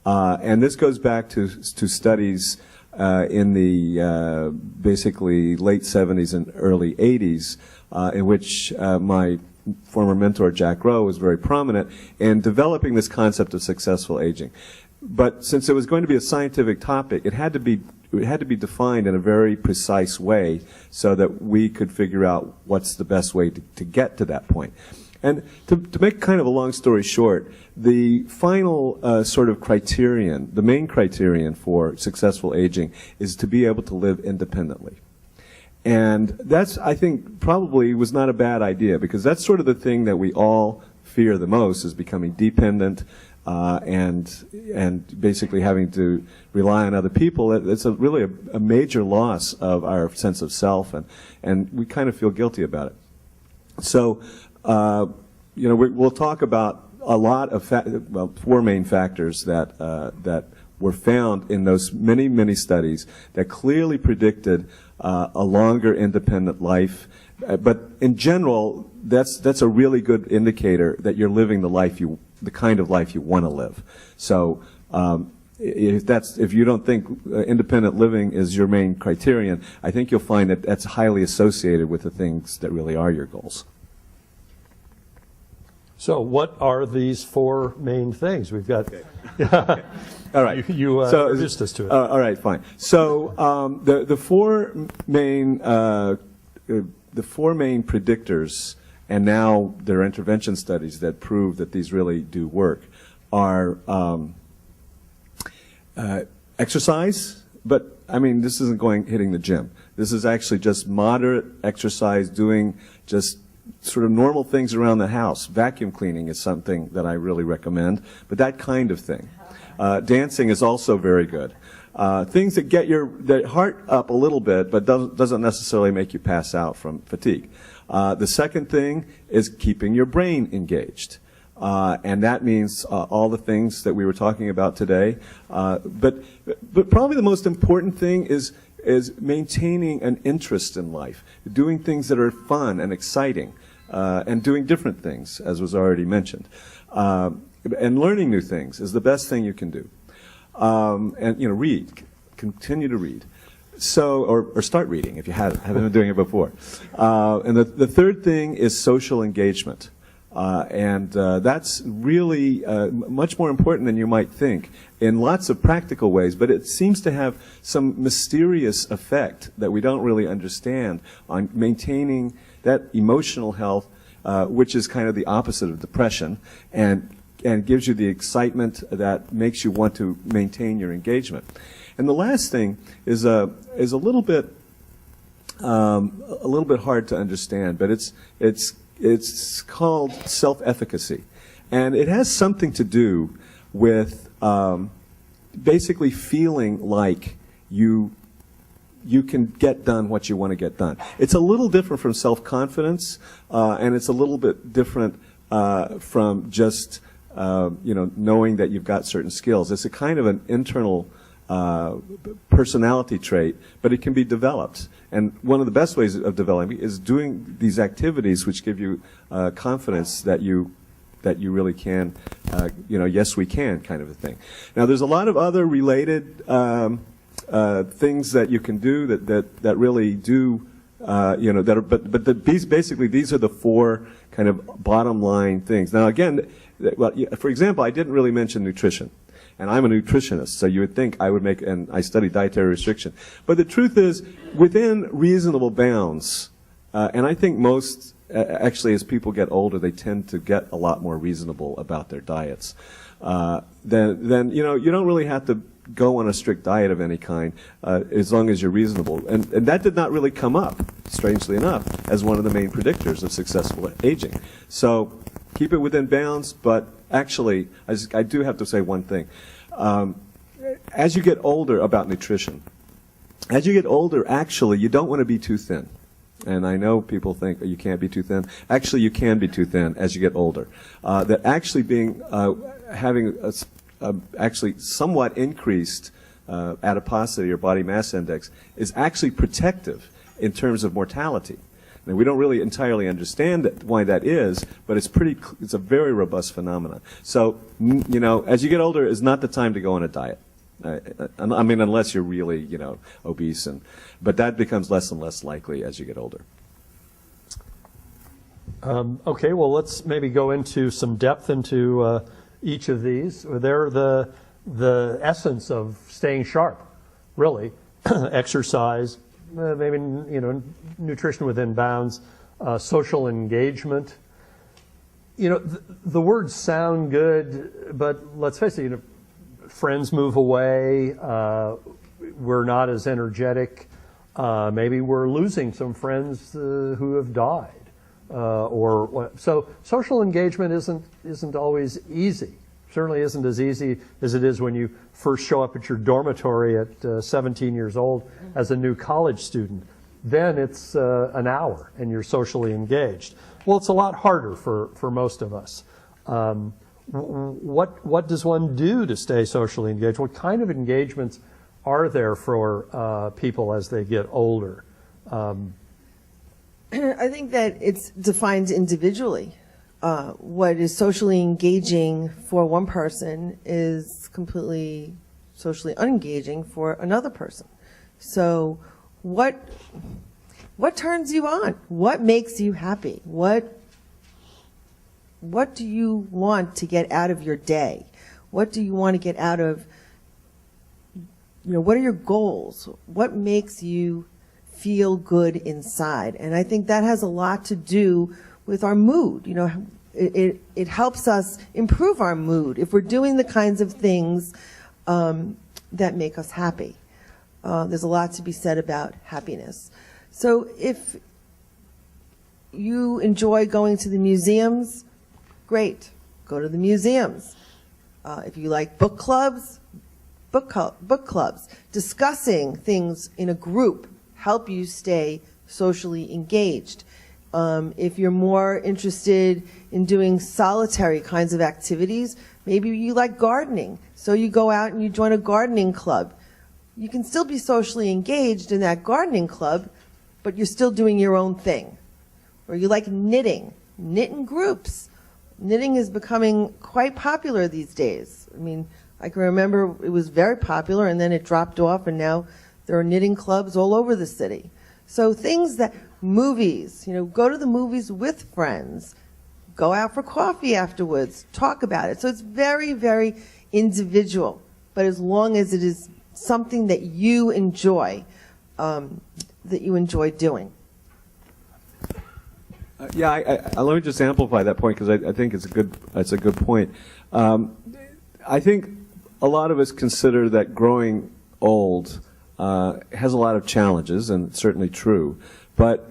And this goes back to studies in the basically late 70s and early 80s, in which my former mentor Jack Rowe was very prominent in developing this concept of successful aging. But since it was going to be a scientific topic, it had to be defined in a very precise way so that we could figure out what's the best way to get to that point. And to make kind of a long story short, the final sort of criterion, the main criterion for successful aging, is to be able to live independently. And that's, I think, probably was not a bad idea, because that's sort of the thing that we all fear the most, is becoming dependent and basically having to rely on other people. It's really a major loss of our sense of self, and we kind of feel guilty about it. So, we'll talk about a lot of four main factors that were found in those many studies that clearly predicted a longer independent life. But in general, that's a really good indicator that you're living the kind of life you want to live. So if you don't think independent living is your main criterion, I think you'll find that that's highly associated with the things that really are your goals. So what are these four main things? We've got... Okay. All right. You introduced us to it. All right, fine. So the four main predictors, and now there are intervention studies that prove that these really do work, are exercise. But I mean, this isn't hitting the gym. This is actually just moderate exercise, doing just sort of normal things around the house. Vacuum cleaning is something that I really recommend, but that kind of thing. Dancing is also very good. Things that get your heart up a little bit, but doesn't necessarily make you pass out from fatigue. The second thing is keeping your brain engaged. And that means all the things that we were talking about today. But probably the most important thing is maintaining an interest in life, doing things that are fun and exciting, and doing different things, as was already mentioned. And learning new things is the best thing you can do. And read, continue to read. So, or start reading if you haven't been doing it before. And the third thing is social engagement. And that's really much more important than you might think in lots of practical ways, but it seems to have some mysterious effect that we don't really understand on maintaining that emotional health, which is kind of the opposite of depression, and gives you the excitement that makes you want to maintain your engagement. And the last thing is a little bit hard to understand, but it's called self-efficacy, and it has something to do with basically feeling like you can get done what you want to get done. It's a little different from self-confidence, and it's a little bit different from just knowing that you've got certain skills. It's a kind of an internal personality trait, but it can be developed. And one of the best ways of developing is doing these activities which give you confidence that you really can, yes we can kind of a thing. Now there's a lot of other related things that you can do that really do, these are the four kind of bottom line things. Now again, for example, I didn't really mention nutrition. And I'm a nutritionist, so you would think I would and I study dietary restriction. But the truth is, within reasonable bounds, and I think most, actually as people get older, they tend to get a lot more reasonable about their diets. Then you don't really have to go on a strict diet of any kind, as long as you're reasonable. And that did not really come up, strangely enough, as one of the main predictors of successful aging. So keep it within bounds, but actually, I do have to say one thing. As you get older about nutrition, as you get older, actually, you don't want to be too thin. And I know people think you can't be too thin. Actually, you can be too thin as you get older. That actually having actually somewhat increased adiposity or body mass index is actually protective in terms of mortality. Now, we don't really entirely understand why that is, but it's a very robust phenomenon. So, as you get older, is not the time to go on a diet. I mean, unless you're really, obese, but that becomes less and less likely as you get older. Okay, well, let's maybe go into some depth into each of these. They're the essence of staying sharp, really. Exercise, maybe nutrition within bounds, social engagement. The words sound good, but let's face it, friends move away, we're not as energetic, maybe we're losing some friends who have died, so social engagement isn't always easy. Certainly isn't as easy as it is when you first show up at your dormitory at 17 years old as a new college student. Then it's an hour and you're socially engaged. Well, it's a lot harder for most of us. What does one do to stay socially engaged? What kind of engagements are there for people as they get older? I think that it's defined individually. What is socially engaging for one person is completely socially unengaging for another person. So what turns you on? What makes you happy? What do you want to get out of your day? What do you want to get out of, what are your goals? What makes you feel good inside? And I think that has a lot to do with our mood. It helps us improve our mood if we're doing the kinds of things that make us happy. There's a lot to be said about happiness. So if you enjoy going to the museums, great, go to the museums. If you like book clubs, book clubs. Discussing things in a group help you stay socially engaged. If you're more interested in doing solitary kinds of activities, maybe you like gardening, so you go out and you join a gardening club. You can still be socially engaged in that gardening club, but you're still doing your own thing. Or you like knitting, knit in groups. Knitting is becoming quite popular these days. I mean, I can remember it was very popular and then it dropped off, and now there are knitting clubs all over the city. So things that, movies, go to the movies with friends, go out for coffee afterwards, talk about it. So it's very, very individual, but as long as it is something that you enjoy doing. Let me just amplify that point, because I think it's a good point. I think a lot of us consider that growing old has a lot of challenges, and it's certainly true, but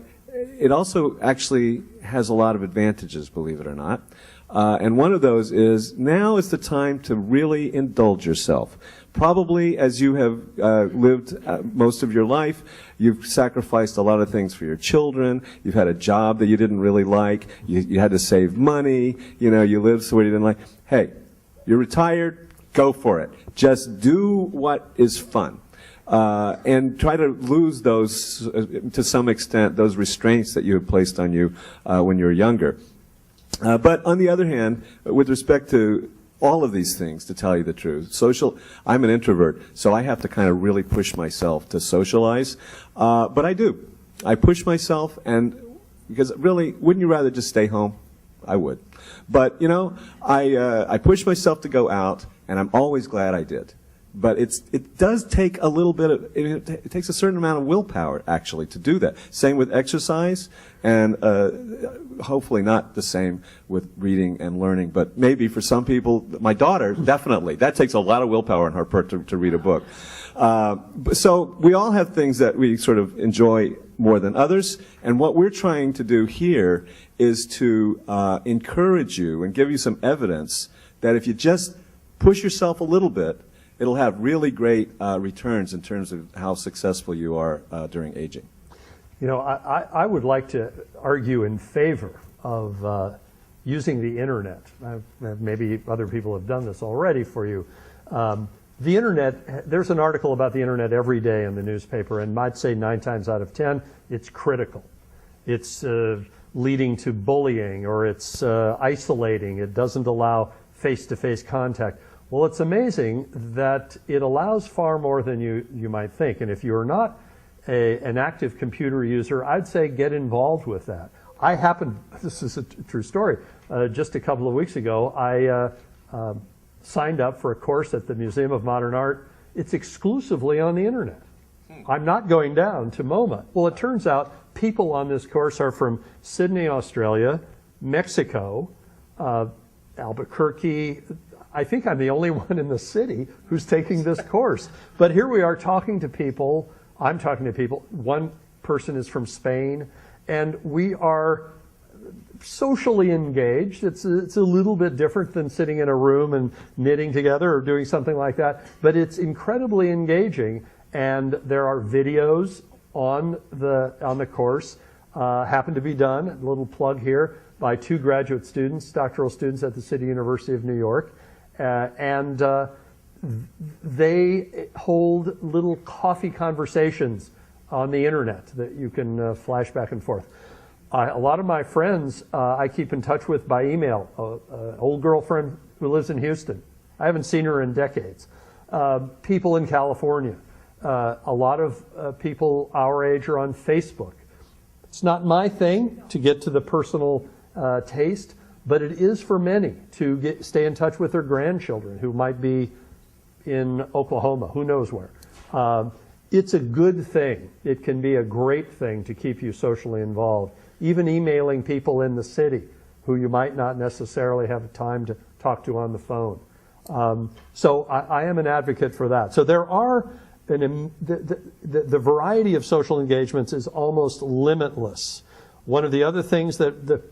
it also actually has a lot of advantages, believe it or not. And one of those is, now is the time to really indulge yourself. Probably as you have lived most of your life, you've sacrificed a lot of things for your children. You've had a job that you didn't really like. You had to save money. You lived somewhere you didn't like. Hey, you're retired. Go for it. Just do what is fun. And try to lose those, to some extent, those restraints that you had placed on you when you were younger. But on the other hand, with respect to all of these things, to tell you the truth, I'm an introvert, so I have to kind of really push myself to socialize. But I do. I push myself, and because really, wouldn't you rather just stay home? I would. But, I push myself to go out, and I'm always glad I did. But it does take a little bit of, it takes a certain amount of willpower, actually, to do that. Same with exercise, and hopefully not the same with reading and learning. But maybe for some people, my daughter, definitely, that takes a lot of willpower on her part to read a book. So we all have things that we sort of enjoy more than others, and what we're trying to do here is to encourage you and give you some evidence that if you just push yourself a little bit, it'll have really great returns in terms of how successful you are during aging. I would like to argue in favor of using the internet. Maybe other people have done this already for you. The internet, there's an article about the internet every day in the newspaper, and I'd say 9 times out of 10, it's critical. It's leading to bullying, or it's isolating. It doesn't allow face-to-face contact. Well, it's amazing that it allows far more than you might think. And if you're not an active computer user, I'd say get involved with that. This is a true story, just a couple of weeks ago, I signed up for a course at the Museum of Modern Art. It's exclusively on the internet. I'm not going down to MoMA. Well, it turns out people on this course are from Sydney, Australia, Mexico, Albuquerque. I think I'm the only one in the city who's taking this course. But here we are talking to people. I'm talking to people. One person is from Spain, and we are socially engaged. It's a little bit different than sitting in a room and knitting together or doing something like that, but it's incredibly engaging. And there are videos on the course, happen to be done, a little plug here, by 2 graduate students, doctoral students at the City University of New York. And they hold little coffee conversations on the internet that you can flash back and forth. A lot of my friends I keep in touch with by email. An old girlfriend who lives in Houston. I haven't seen her in decades. People in California. A lot of people our age are on Facebook. It's not my thing to get to the personal taste, but it is for many to stay in touch with their grandchildren who might be in Oklahoma, who knows where. It's a good thing. It can be a great thing to keep you socially involved. Even emailing people in the city who you might not necessarily have time to talk to on the phone. So I am an advocate for that. So there are, the variety of social engagements is almost limitless. One of the other things that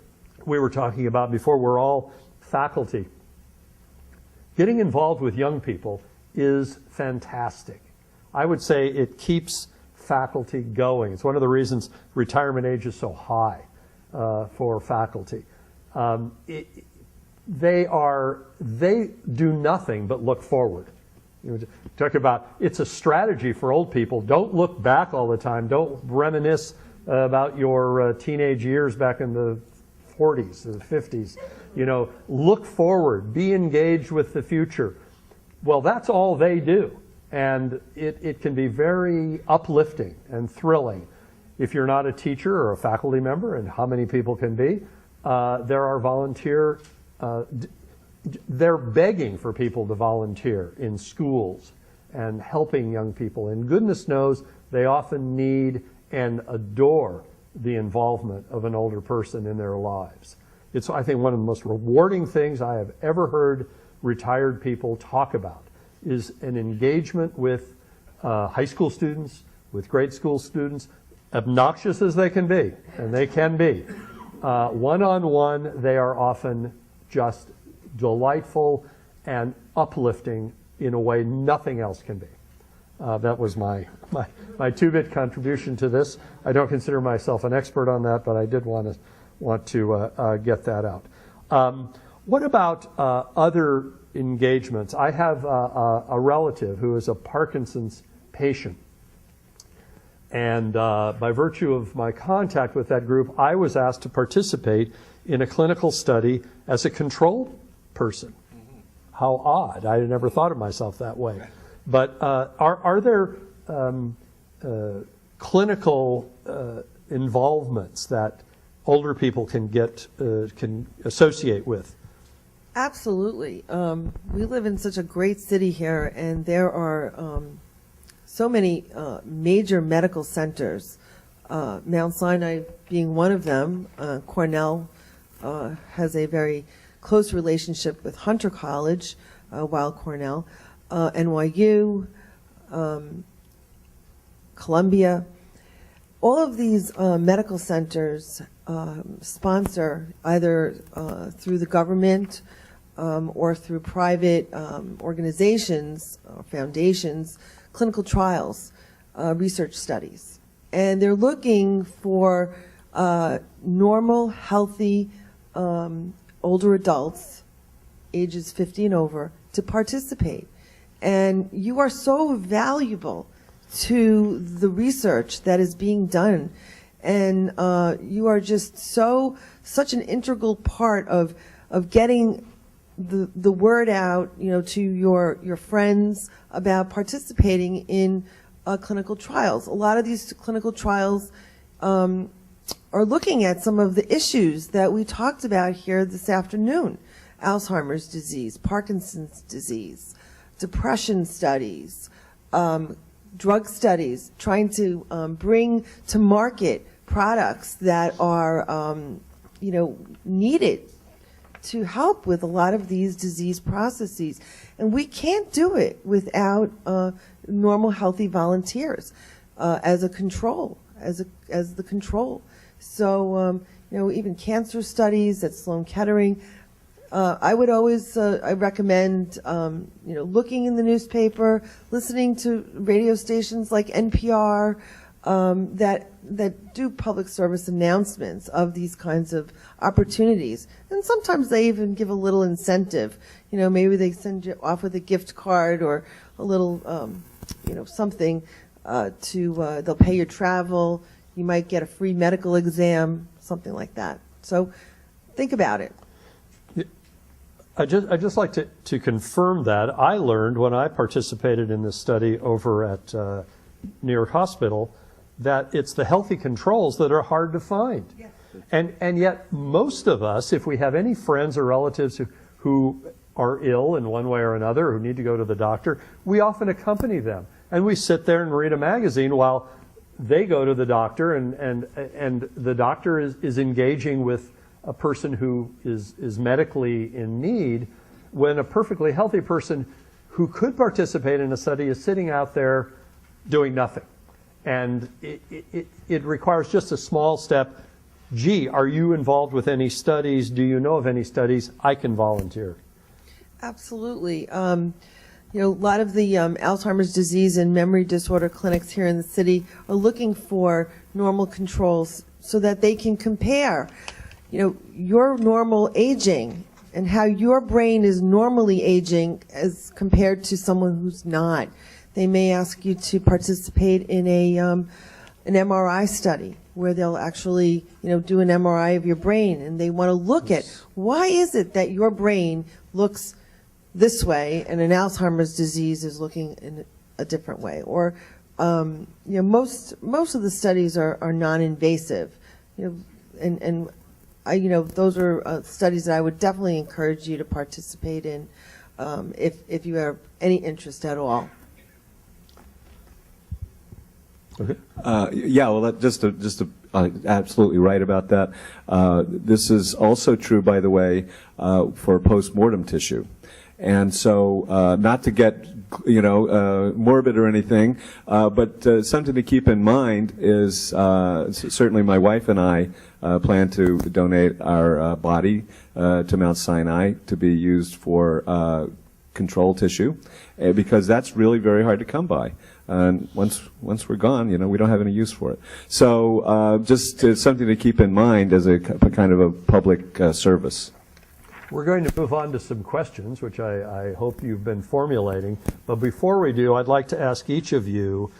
we were talking about before, we're all faculty. getting involved with young people is fantastic. I would say it keeps faculty going. It's one of the reasons retirement age is so high for faculty. They do nothing but look forward. You know, talk about it's a strategy for old people. Don't look back all the time. Don't reminisce about your teenage years back in the 40s, the 50s. You know, look forward. Be engaged with the future. Well, that's all they do. And it can be very uplifting and thrilling. If you're not a teacher or a faculty member, and how many people can be, there are volunteer they're begging for people to volunteer in schools and helping young people. And goodness knows they often need and adore the involvement of an older person in their lives. It's, I think, one of the most rewarding things I have ever heard retired people talk about is an engagement with high school students, with grade school students, obnoxious as they can be, and they can be. One-on-one, they are often just delightful and uplifting in a way nothing else can be. That was my two-bit contribution to this. I don't consider myself an expert on that, but I did want to get that out. What about other engagements? I have a relative who is a Parkinson's patient. And by virtue of my contact with that group, I was asked to participate in a clinical study as a control person. How odd. I had never thought of myself that way. But are there clinical involvements that older people can associate with? Absolutely. We live in such a great city here, and there are so many major medical centers, Mount Sinai being one of them. Cornell has a very close relationship with Hunter College, Weill Cornell, NYU, Columbia. All of these medical centers sponsor either through the government or through private organizations or foundations, clinical trials, research studies. And they're looking for normal, healthy, older adults, ages 50 and over, to participate. And you are so valuable to the research that is being done. And you are just such an integral part of getting the word out, you know, to your friends about participating in clinical trials. A lot of these clinical trials are looking at some of the issues that we talked about here this afternoon: Alzheimer's disease, Parkinson's disease, depression studies, drug studies, trying to bring to market products that are needed to help with a lot of these disease processes. And we can't do it without normal, healthy volunteers as a control, as the control. So, even cancer studies at Sloan Kettering. I would always, I recommend, looking in the newspaper, listening to radio stations like NPR that do public service announcements of these kinds of opportunities. And sometimes they even give a little incentive. Maybe they send you off with a gift card or a little, something they'll pay your travel. You might get a free medical exam, something like that. So think about it. I'd just like to confirm that. I learned when I participated in this study over at New York Hospital that it's the healthy controls that are hard to find. Yes. And yet most of us, if we have any friends or relatives who are ill in one way or another, who need to go to the doctor, we often accompany them. And we sit there and read a magazine while they go to the doctor, and the doctor is engaging with a person who is medically in need, when a perfectly healthy person who could participate in a study is sitting out there doing nothing. And it requires just a small step. Gee, are you involved with any studies? Do you know of any studies? I can volunteer. Absolutely. You know, a lot of the Alzheimer's disease and memory disorder clinics here in the city are looking for normal controls so that they can compare, you know, your normal aging and how your brain is normally aging as compared to someone who's not. They may ask you to participate in an MRI study where they'll actually, you know, do an MRI of your brain, and they want to look at why is it that your brain looks this way and an Alzheimer's disease is looking in a different way. Or, you know, most of the studies are non-invasive, you know, and you know, those are studies that I would definitely encourage you to participate in if you have any interest at all. Okay. Yeah, well, absolutely right about that. This is also true, by the way, for post-mortem tissue. And so, not to get, you know, morbid or anything, but something to keep in mind is certainly my wife and I plan to donate our body to Mount Sinai to be used for control tissue, because that's really very hard to come by. And once we're gone, you know, we don't have any use for it. So just something to keep in mind as a kind of a public service. We're going to move on to some questions, which I hope you've been formulating. But before we do, I'd like to ask each of you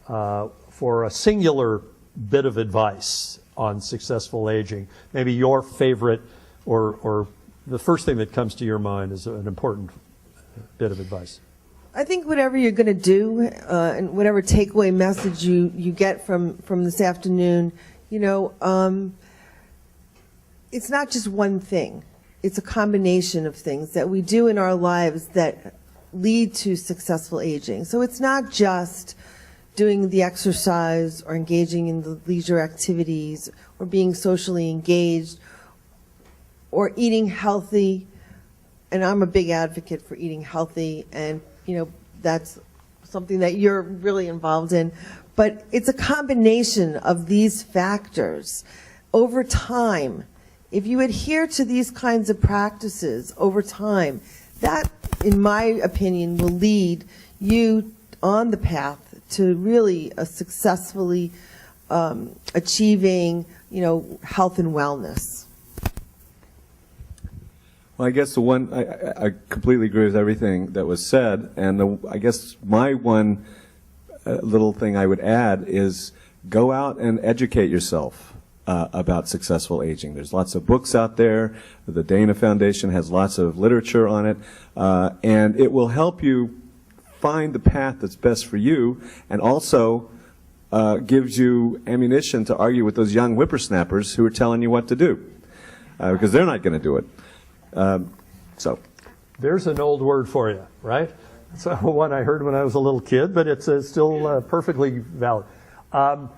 for a singular bit of advice on successful aging. Maybe your favorite or the first thing that comes to your mind is an important bit of advice. I think whatever you're going to do and whatever takeaway message you get from this afternoon, you know, it's not just one thing. It's a combination of things that we do in our lives that lead to successful aging. So it's not just doing the exercise or engaging in the leisure activities or being socially engaged or eating healthy. And I'm a big advocate for eating healthy, and you know, that's something that you're really involved in. But it's a combination of these factors. Over time, if you adhere to these kinds of practices over time, that, in my opinion, will lead you on the path to really successfully achieving, you know, health and wellness. Well, I guess the one, I completely agree with everything that was said, and I guess my one little thing I would add is go out and educate yourself about successful aging. There's lots of books out there. The Dana Foundation has lots of literature on it, and it will help you find the path that's best for you, and also gives you ammunition to argue with those young whippersnappers who are telling you what to do, because they're not going to do it. So there's an old word for you, right? It's one I heard when I was a little kid, but it's still perfectly valid.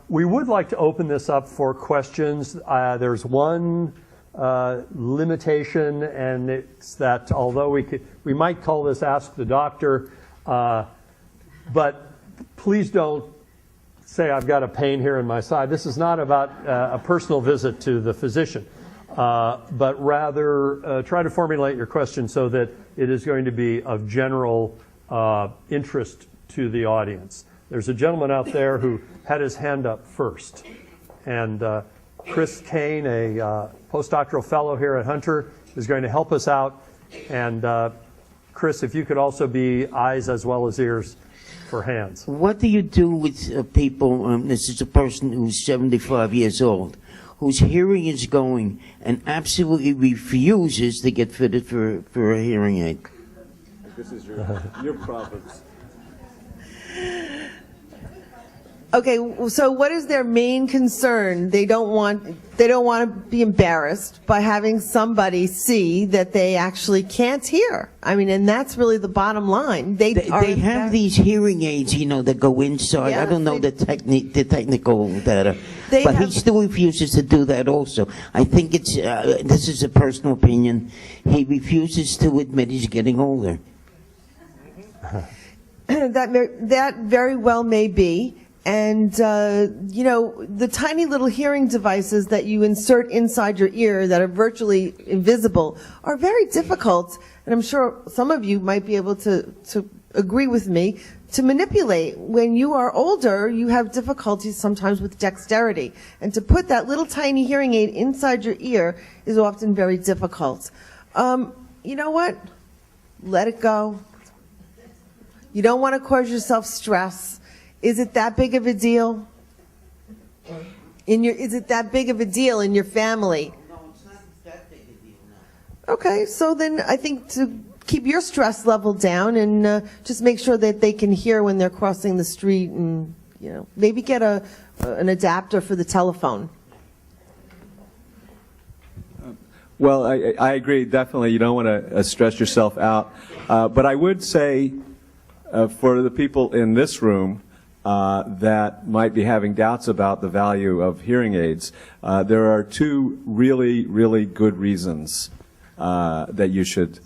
We would like to open this up for questions. There's one limitation, and it's that although we might call this Ask the Doctor, but please don't say I've got a pain here in my side. This is not about a personal visit to the physician. But rather try to formulate your question so that it is going to be of general interest to the audience. There's a gentleman out there who had his hand up first. And Chris Kane, a postdoctoral fellow here at Hunter, is going to help us out. And Chris, if you could also be eyes as well as ears for hands. What do you do with people, this is a person who's 75 years old, whose hearing is going and absolutely refuses to get fitted for a hearing aid? this is your province. Okay, so what is their main concern? They don't want to be embarrassed by having somebody see that they actually can't hear. I mean, and that's really the bottom line. They have these hearing aids, you know, that go inside. Yeah, I don't know the technical data, but he still refuses to do that also. I think it's, this is a personal opinion, he refuses to admit he's getting older. That very well may be. And, you know, the tiny little hearing devices that you insert inside your ear that are virtually invisible are very difficult, and I'm sure some of you might be able to agree with me, to manipulate. When you are older, you have difficulties sometimes with dexterity. And to put that little tiny hearing aid inside your ear is often very difficult. You know what? Let it go. You don't want to cause yourself stress. Is it that big of a deal? Is it that big of a deal in your family? No, it's not that big a deal, no. Okay, so then I think to keep your stress level down and just make sure that they can hear when they're crossing the street, and, you know, maybe get an adapter for the telephone. Well, I agree, definitely. You don't want to stress yourself out. But I would say for the people in this room that might be having doubts about the value of hearing aids, there are two really, really good reasons that you should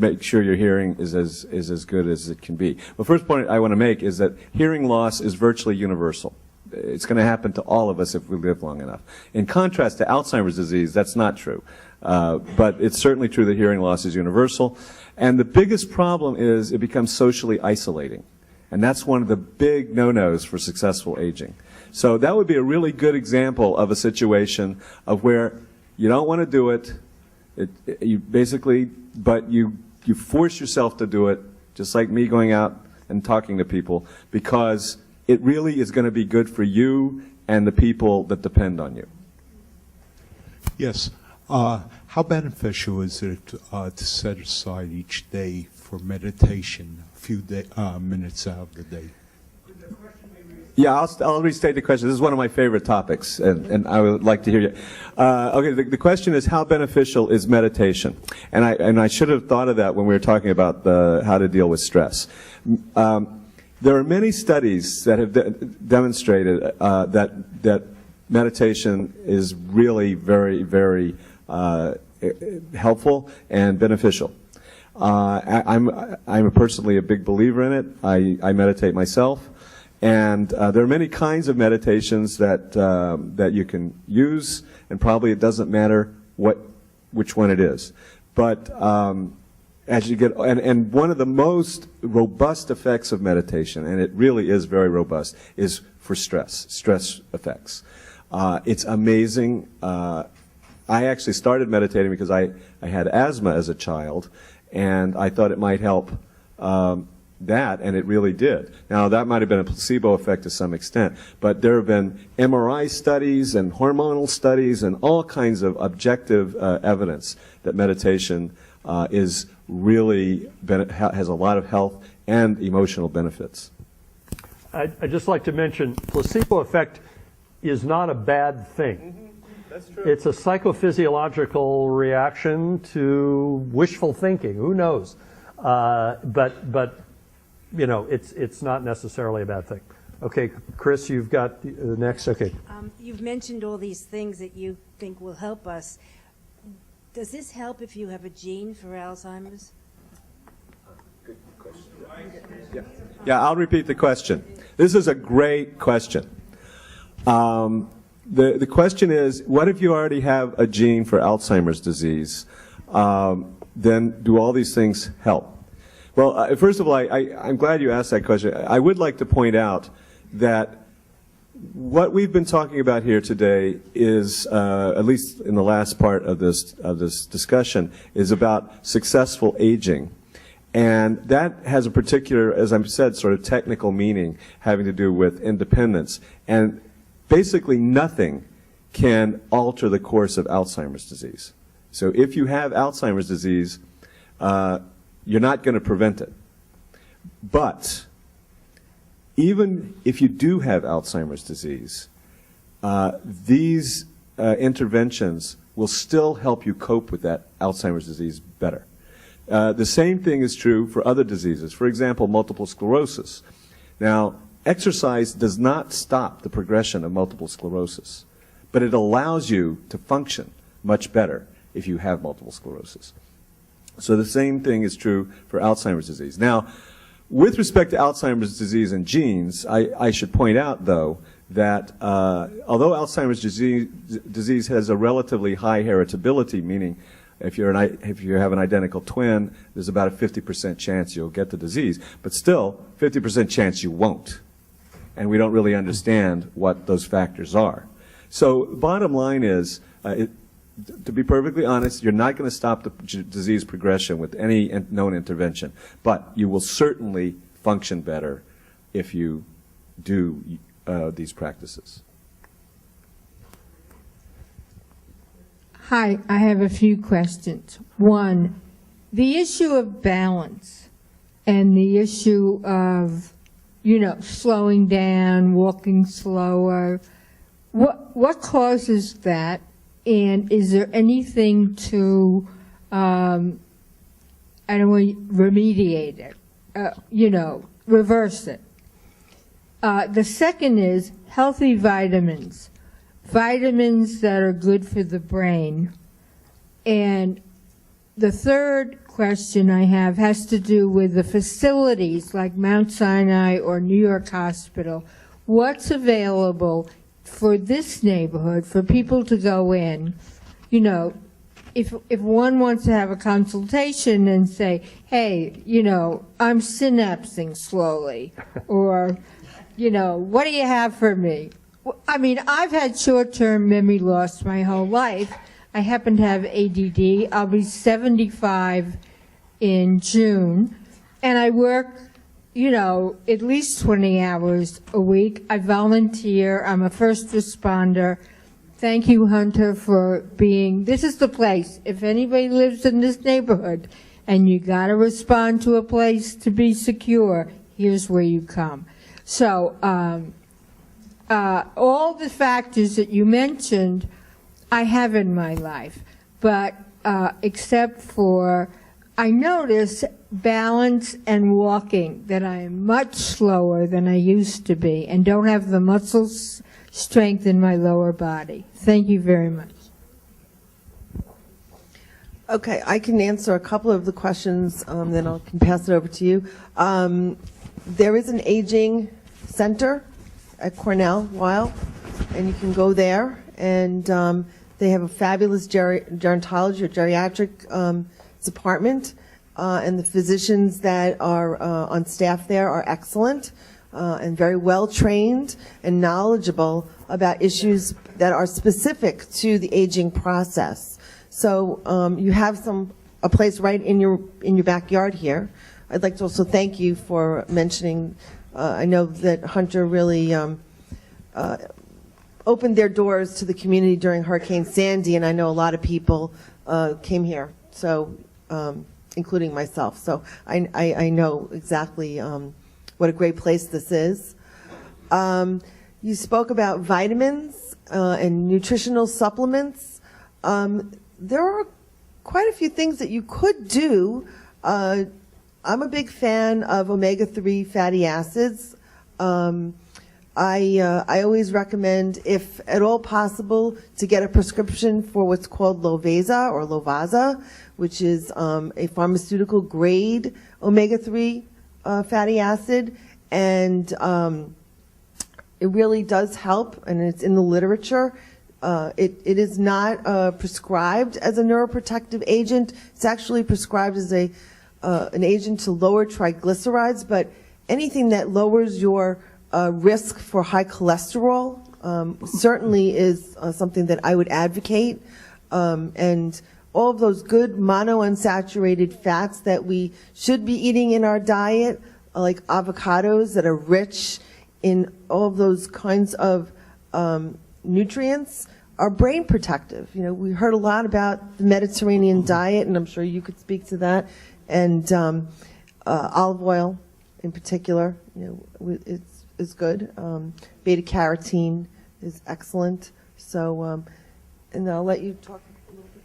make sure your hearing is as good as it can be. The first point I want to make is that hearing loss is virtually universal. It's going to happen to all of us if we live long enough. In contrast to Alzheimer's disease, that's not true. But it's certainly true that hearing loss is universal. And the biggest problem is it becomes socially isolating. And that's one of the big no-nos for successful aging. So that would be a really good example of a situation of where you don't want to do it. You basically, but you force yourself to do it, just like me going out and talking to people, because it really is going to be good for you and the people that depend on you. Yes. How beneficial is it to set aside each day for meditation, a few minutes out of the day? Yeah, I'll restate the question. This is one of my favorite topics, and I would like to hear you. Okay, the question is, how beneficial is meditation? And I should have thought of that when we were talking about how to deal with stress. There are many studies that have demonstrated that meditation is really very, very helpful and beneficial. I'm personally a big believer in it. I meditate myself. And there are many kinds of meditations that you can use, and probably it doesn't matter which one it is. But as you get, and one of the most robust effects of meditation, and it really is very robust, is for stress effects. It's amazing. I actually started meditating because I had asthma as a child, and I thought it might help that, and it really did. Now, that might have been a placebo effect to some extent, but there have been MRI studies and hormonal studies and all kinds of objective evidence that meditation is really has a lot of health and emotional benefits. I'd just like to mention, placebo effect is not a bad thing. That's true. It's a psychophysiological reaction to wishful thinking. Who knows? But you know, it's not necessarily a bad thing. Okay, Chris, you've got the next. Okay. You've mentioned all these things that you think will help us. Does this help if you have a gene for Alzheimer's? Good question. Yeah, I'll repeat the question. This is a great question. The question is, what if you already have a gene for Alzheimer's disease? Then do all these things help? Well, first of all, I'm glad you asked that question. I would like to point out that what we've been talking about here today is, at least in the last part of this discussion, is about successful aging. And that has a particular, as I've said, sort of technical meaning having to do with independence. And basically nothing can alter the course of Alzheimer's disease. So if you have Alzheimer's disease, you're not going to prevent it. But even if you do have Alzheimer's disease, these interventions will still help you cope with that Alzheimer's disease better. The same thing is true for other diseases. For example, multiple sclerosis. Now, exercise does not stop the progression of multiple sclerosis, but it allows you to function much better if you have multiple sclerosis. So the same thing is true for Alzheimer's disease. Now, With respect to Alzheimer's disease and genes, I should point out, though, that although Alzheimer's disease has a relatively high heritability, meaning if you have an identical twin, there's about a 50% chance you'll get the disease, but still 50% chance you won't. And we don't really understand what those factors are. So bottom line is, to be perfectly honest, you're not going to stop the disease progression with any known intervention, but you will certainly function better if you do these practices. Hi, I have a few questions. One, the issue of balance and the issue of, slowing down, walking slower, what causes that? And is there anything to, remediate it, reverse it? The second is healthy vitamins. Vitamins that are good for the brain. And the third question I have has to do with the facilities like Mount Sinai or New York Hospital. What's available for this neighborhood for people to go in? If one wants to have a consultation and say, hey, I'm synapsing slowly, or, what do you have for me? I mean, I've had short-term memory loss my whole life. I happen to have ADD. I'll be 75 in June. And I work, at least 20 hours a week. I volunteer. I'm a first responder. Thank you, Hunter, for this is the place. If anybody lives in this neighborhood and you got to respond to a place to be secure, here's where you come. So, all the factors that you mentioned, I have in my life, but except for, I notice balance and walking, that I am much slower than I used to be and don't have the muscle strength in my lower body. Thank you very much. Okay, I can answer a couple of the questions, then I can pass it over to you. There is an aging center at Cornell, Weill, and you can go there, and they have a fabulous gerontology or geriatric department, and the physicians that are on staff there are excellent and very well trained and knowledgeable about issues that are specific to the aging process. So you have a place right in your backyard here. I'd like to also thank you for mentioning. I know that Hunter really opened their doors to the community during Hurricane Sandy, and I know a lot of people came here, so including myself. So I know exactly what a great place this is. You spoke about vitamins and nutritional supplements. There are quite a few things that you could do. I'm a big fan of omega-3 fatty acids. I always recommend, if at all possible, to get a prescription for what's called Lovasa, which is a pharmaceutical grade omega-3 fatty acid, and it really does help, and it's in the literature. It is not prescribed as a neuroprotective agent. It's actually prescribed as an agent to lower triglycerides, but anything that lowers your risk for high cholesterol certainly is something that I would advocate. And all of those good monounsaturated fats that we should be eating in our diet, like avocados that are rich in all of those kinds of nutrients, are brain protective. We heard a lot about the Mediterranean diet, and I'm sure you could speak to that. And olive oil, in particular, is good. Beta carotene is excellent. So, and I'll let you talk a little bit.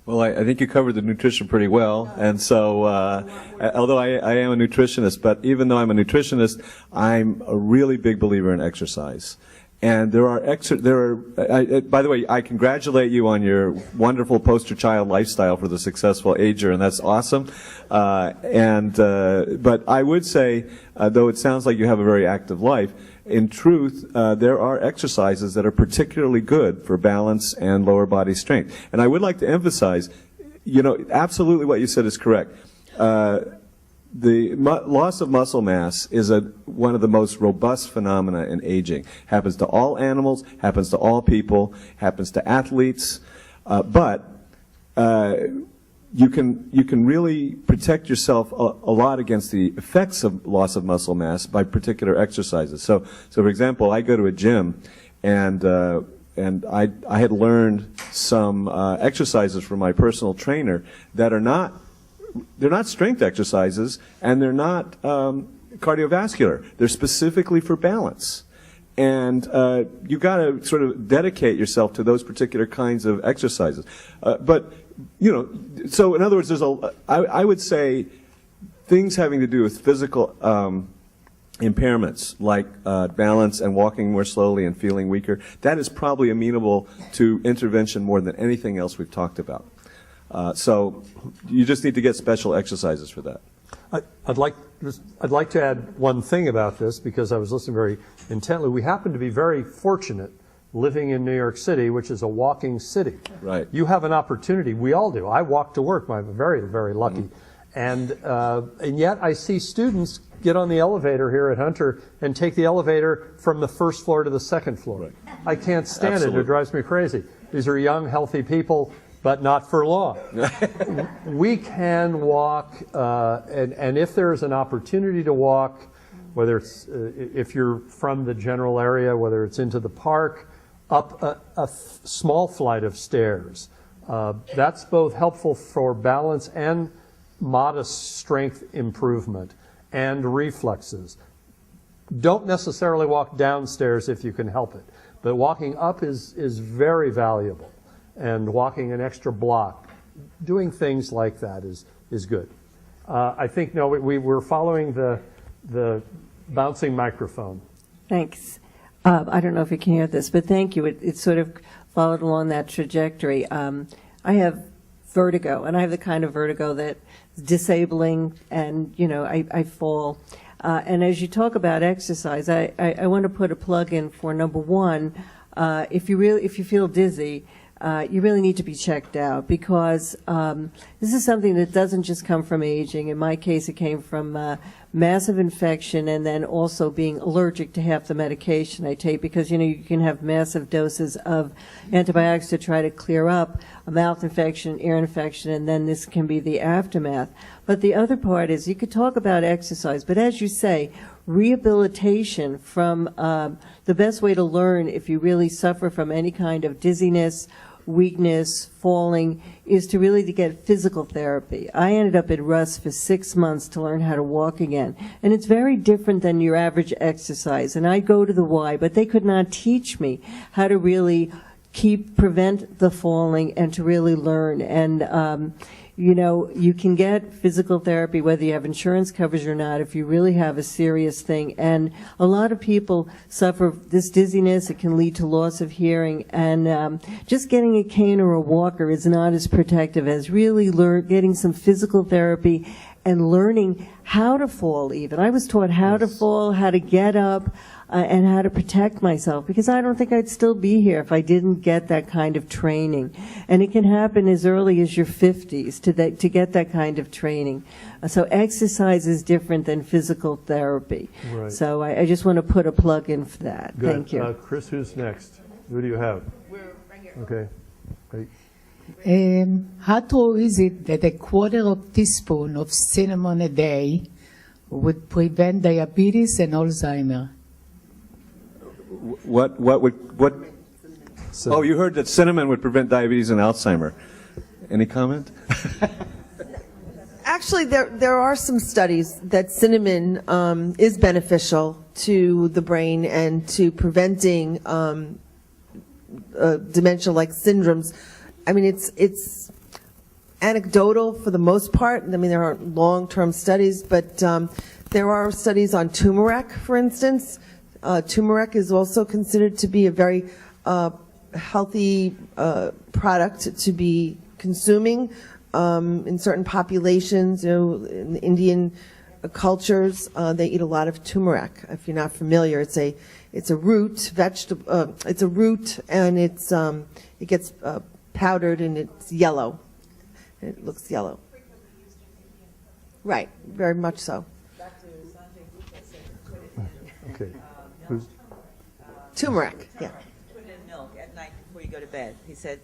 Well, I think you covered the nutrition pretty well. And so, although I am a nutritionist, but even though I'm a nutritionist, I'm a really big believer in exercise. And by the way, I congratulate you on your wonderful poster child lifestyle for the successful ager, and that's awesome. But I would say, though it sounds like you have a very active life, in truth, there are exercises that are particularly good for balance and lower body strength. And I would like to emphasize, absolutely what you said is correct. The loss of muscle mass is one of the most robust phenomena in aging. Happens to all animals, happens to all people, happens to athletes, but you can really protect yourself a lot against the effects of loss of muscle mass by particular exercises. So for example, I go to a gym, and I had learned some exercises from my personal trainer that are they're not strength exercises, and they're not cardiovascular. They're specifically for balance. And you've got to sort of dedicate yourself to those particular kinds of exercises. So in other words, I would say things having to do with physical impairments, like balance and walking more slowly and feeling weaker, that is probably amenable to intervention more than anything else we've talked about. So you just need to get special exercises for that. I'd like to add one thing about this, because I was listening very intently. We happen to be very fortunate living in New York City, which is a walking city. Right. You have an opportunity. We all do. I walk to work. I'm very, very lucky. Mm-hmm. And yet I see students get on the elevator here at Hunter and take the elevator from the first floor to the second floor. Right. I can't stand Absolutely. it. It drives me crazy. These are young, healthy people, but not for long. We can walk, and if there's an opportunity to walk, whether it's if you're from the general area, whether it's into the park, up a small flight of stairs, that's both helpful for balance and modest strength improvement and reflexes. Don't necessarily walk downstairs if you can help it, but walking up is very valuable. And walking an extra block, doing things like that is good. I think, no, we're following the bouncing microphone. Thanks. I don't know if you can hear this, but thank you. It sort of followed along that trajectory. I have vertigo, and I have the kind of vertigo that's disabling, and, I fall. And as you talk about exercise, I want to put a plug in for number one. If you feel dizzy, you really need to be checked out, because this is something that doesn't just come from aging. In my case, it came from massive infection, and then also being allergic to half the medication I take, because you can have massive doses of antibiotics to try to clear up a mouth infection, ear infection, and then this can be the aftermath. But the other part is, you could talk about exercise, but as you say, rehabilitation from the best way to learn if you really suffer from any kind of dizziness, weakness, falling, is to really get physical therapy. I ended up in Russ for 6 months to learn how to walk again. And it's very different than your average exercise. And I go to the Y, but they could not teach me how to really prevent the falling and to really learn. And you can get physical therapy whether you have insurance coverage or not if you really have a serious thing. And a lot of people suffer this dizziness. It can lead to loss of hearing. And just getting a cane or a walker is not as protective as really getting some physical therapy and learning how to fall even. I was taught how to fall, how to get up, and how to protect myself, because I don't think I'd still be here if I didn't get that kind of training. And it can happen as early as your 50s to get that kind of training. So exercise is different than physical therapy. Right. So I just want to put a plug in for that. Good. Thank you. Chris, who's next? Who do you have? We're right here. Okay. Great. How true is it that a quarter of teaspoon of cinnamon a day would prevent diabetes and Alzheimer? What? Oh, you heard that cinnamon would prevent diabetes and Alzheimer. Any comment? Actually, there are some studies that cinnamon is beneficial to the brain and to preventing dementia-like syndromes. I mean, it's anecdotal for the most part. I mean, there aren't long-term studies, but there are studies on turmeric, for instance, Turmeric is also considered to be a very healthy product to be consuming in certain populations. You know, in the Indian cultures, they eat a lot of turmeric. If you're not familiar, it's a root vegetable. It's a root, and it gets powdered, and it's yellow. It looks yellow. Right, very much so. Okay. Turmeric, yeah. Put it in milk at night before you go to bed. He said,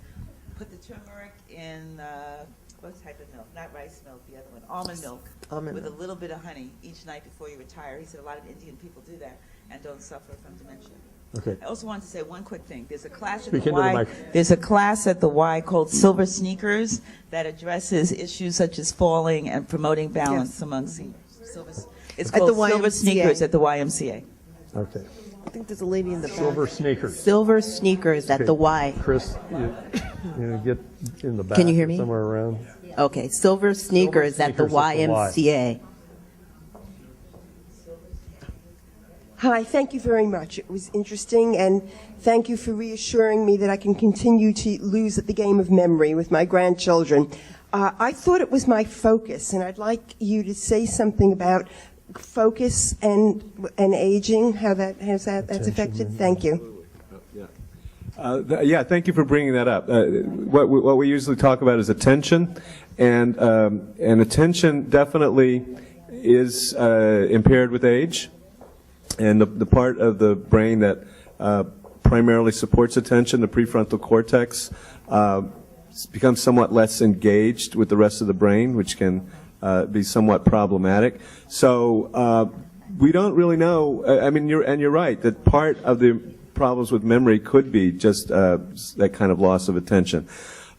put the turmeric in, what type of milk? Not rice milk, the other one, almond milk. Almond with milk. a little bit of honey each night before you retire. He said a lot of Indian people do that and don't suffer from dementia. Okay. I also wanted to say one quick thing. There's a class at Speak the into the Y. mic. There's a class at the Y called Silver Sneakers that addresses issues such as falling and promoting balance among seniors. It's At called the Silver YMCA. Sneakers at the YMCA. Okay. I think there's a lady in the back. Silver sneakers. Silver Sneakers at Okay. the Y. Chris, you get in the back. Can you hear me? Somewhere around. Okay, Silver Sneakers at the Sneakers at the Y. YMCA. Hi, thank you very much. It was interesting, and thank you for reassuring me that I can continue to lose at the game of memory with my grandchildren. I thought it was my focus, and I'd like you to say something about focus and aging, how that's affected. Thank you. Yeah, thank you for bringing that up. What we usually talk about is attention, and attention definitely is impaired with age. And the part of the brain that primarily supports attention, the prefrontal cortex, becomes somewhat less engaged with the rest of the brain, which can be somewhat problematic. So we don't really know. I mean, you're right that part of the problems with memory could be just that kind of loss of attention.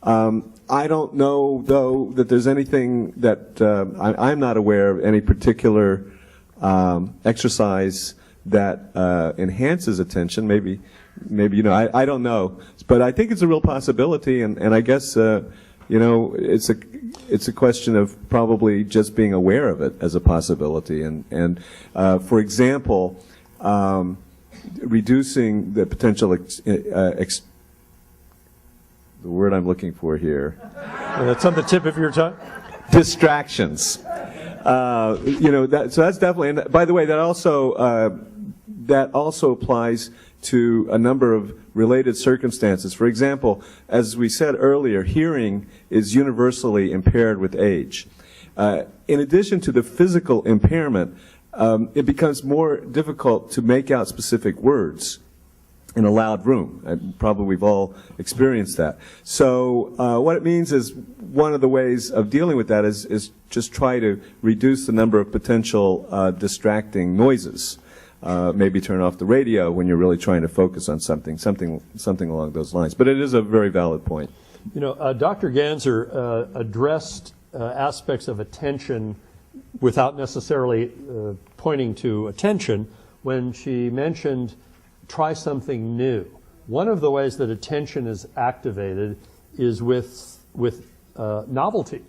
I don't know, though, that there's anything that I'm not aware of any particular exercise that enhances attention. Maybe you know, I don't know, but I think it's a real possibility, and I guess it's a question of probably just being aware of it as a possibility, and for example, reducing the potential the word I'm looking for here. That's on the tip of your tongue. Distractions. So that's definitely. And by the way, that also applies to a number of related circumstances. For example, as we said earlier, hearing is universally impaired with age. In addition to the physical impairment, it becomes more difficult to make out specific words in a loud room. Probably we've all experienced that. So what it means is one of the ways of dealing with that is just try to reduce the number of potential distracting noises. Maybe turn off the radio when you're really trying to focus on something along those lines. But it is a very valid point. You know, Dr. Ganser addressed aspects of attention without necessarily pointing to attention when she mentioned try something new. One of the ways that attention is activated is with novelty,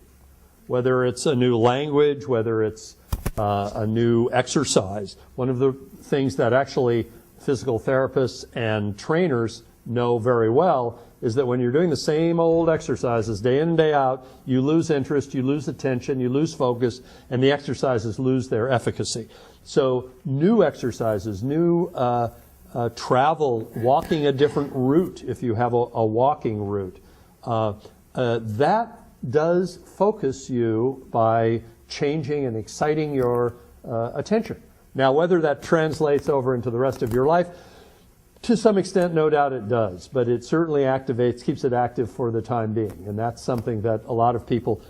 whether it's a new language, whether it's a new exercise. One of the things that actually physical therapists and trainers know very well is that when you're doing the same old exercises day in and day out, you lose interest, you lose attention, you lose focus, and the exercises lose their efficacy. So new exercises, new travel, walking a different route if you have a walking route, that does focus you by changing and exciting your attention. Now, whether that translates over into the rest of your life, to some extent, no doubt it does, but it certainly activates, keeps it active for the time being, and that's something that a lot of people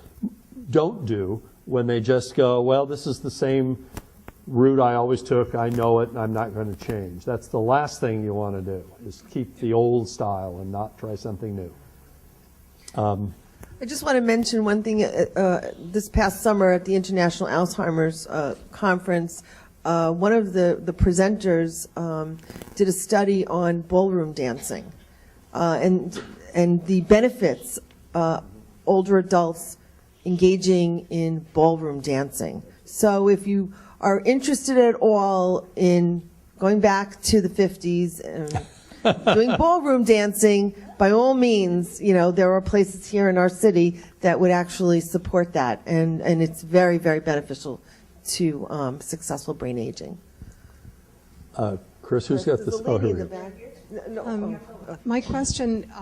don't do when they just go, well, this is the same route I always took, I know it, and I'm not going to change. That's the last thing you want to do, is keep the old style and not try something new. I just want to mention one thing. This past summer at the International Alzheimer's Conference, one of the presenters did a study on ballroom dancing and the benefits older adults engaging in ballroom dancing. So if you are interested at all in going back to the 50s and doing ballroom dancing, by all means, there are places here in our city that would actually support that, and it's very, very beneficial to successful brain aging. Chris, who's got this? Oh, here we go. My question,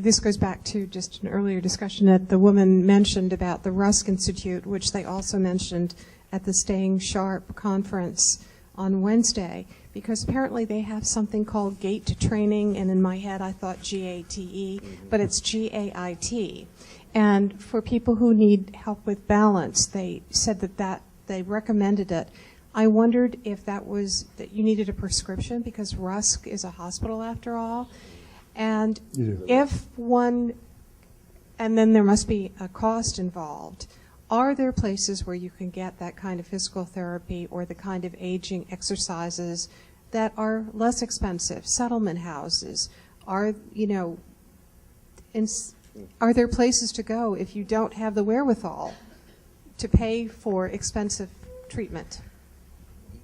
this goes back to just an earlier discussion that the woman mentioned about the Rusk Institute, which they also mentioned at the Staying Sharp conference on Wednesday, because apparently they have something called GATE training, and in my head I thought GATE, but it's GAIT. And for people who need help with balance, they said that they recommended it. I wondered if that you needed a prescription, because Rusk is a hospital after all. And if one, and then there must be a cost involved, are there places where you can get that kind of physical therapy or the kind of aging exercises that are less expensive? Settlement houses, are there places to go if you don't have the wherewithal to pay for expensive treatment?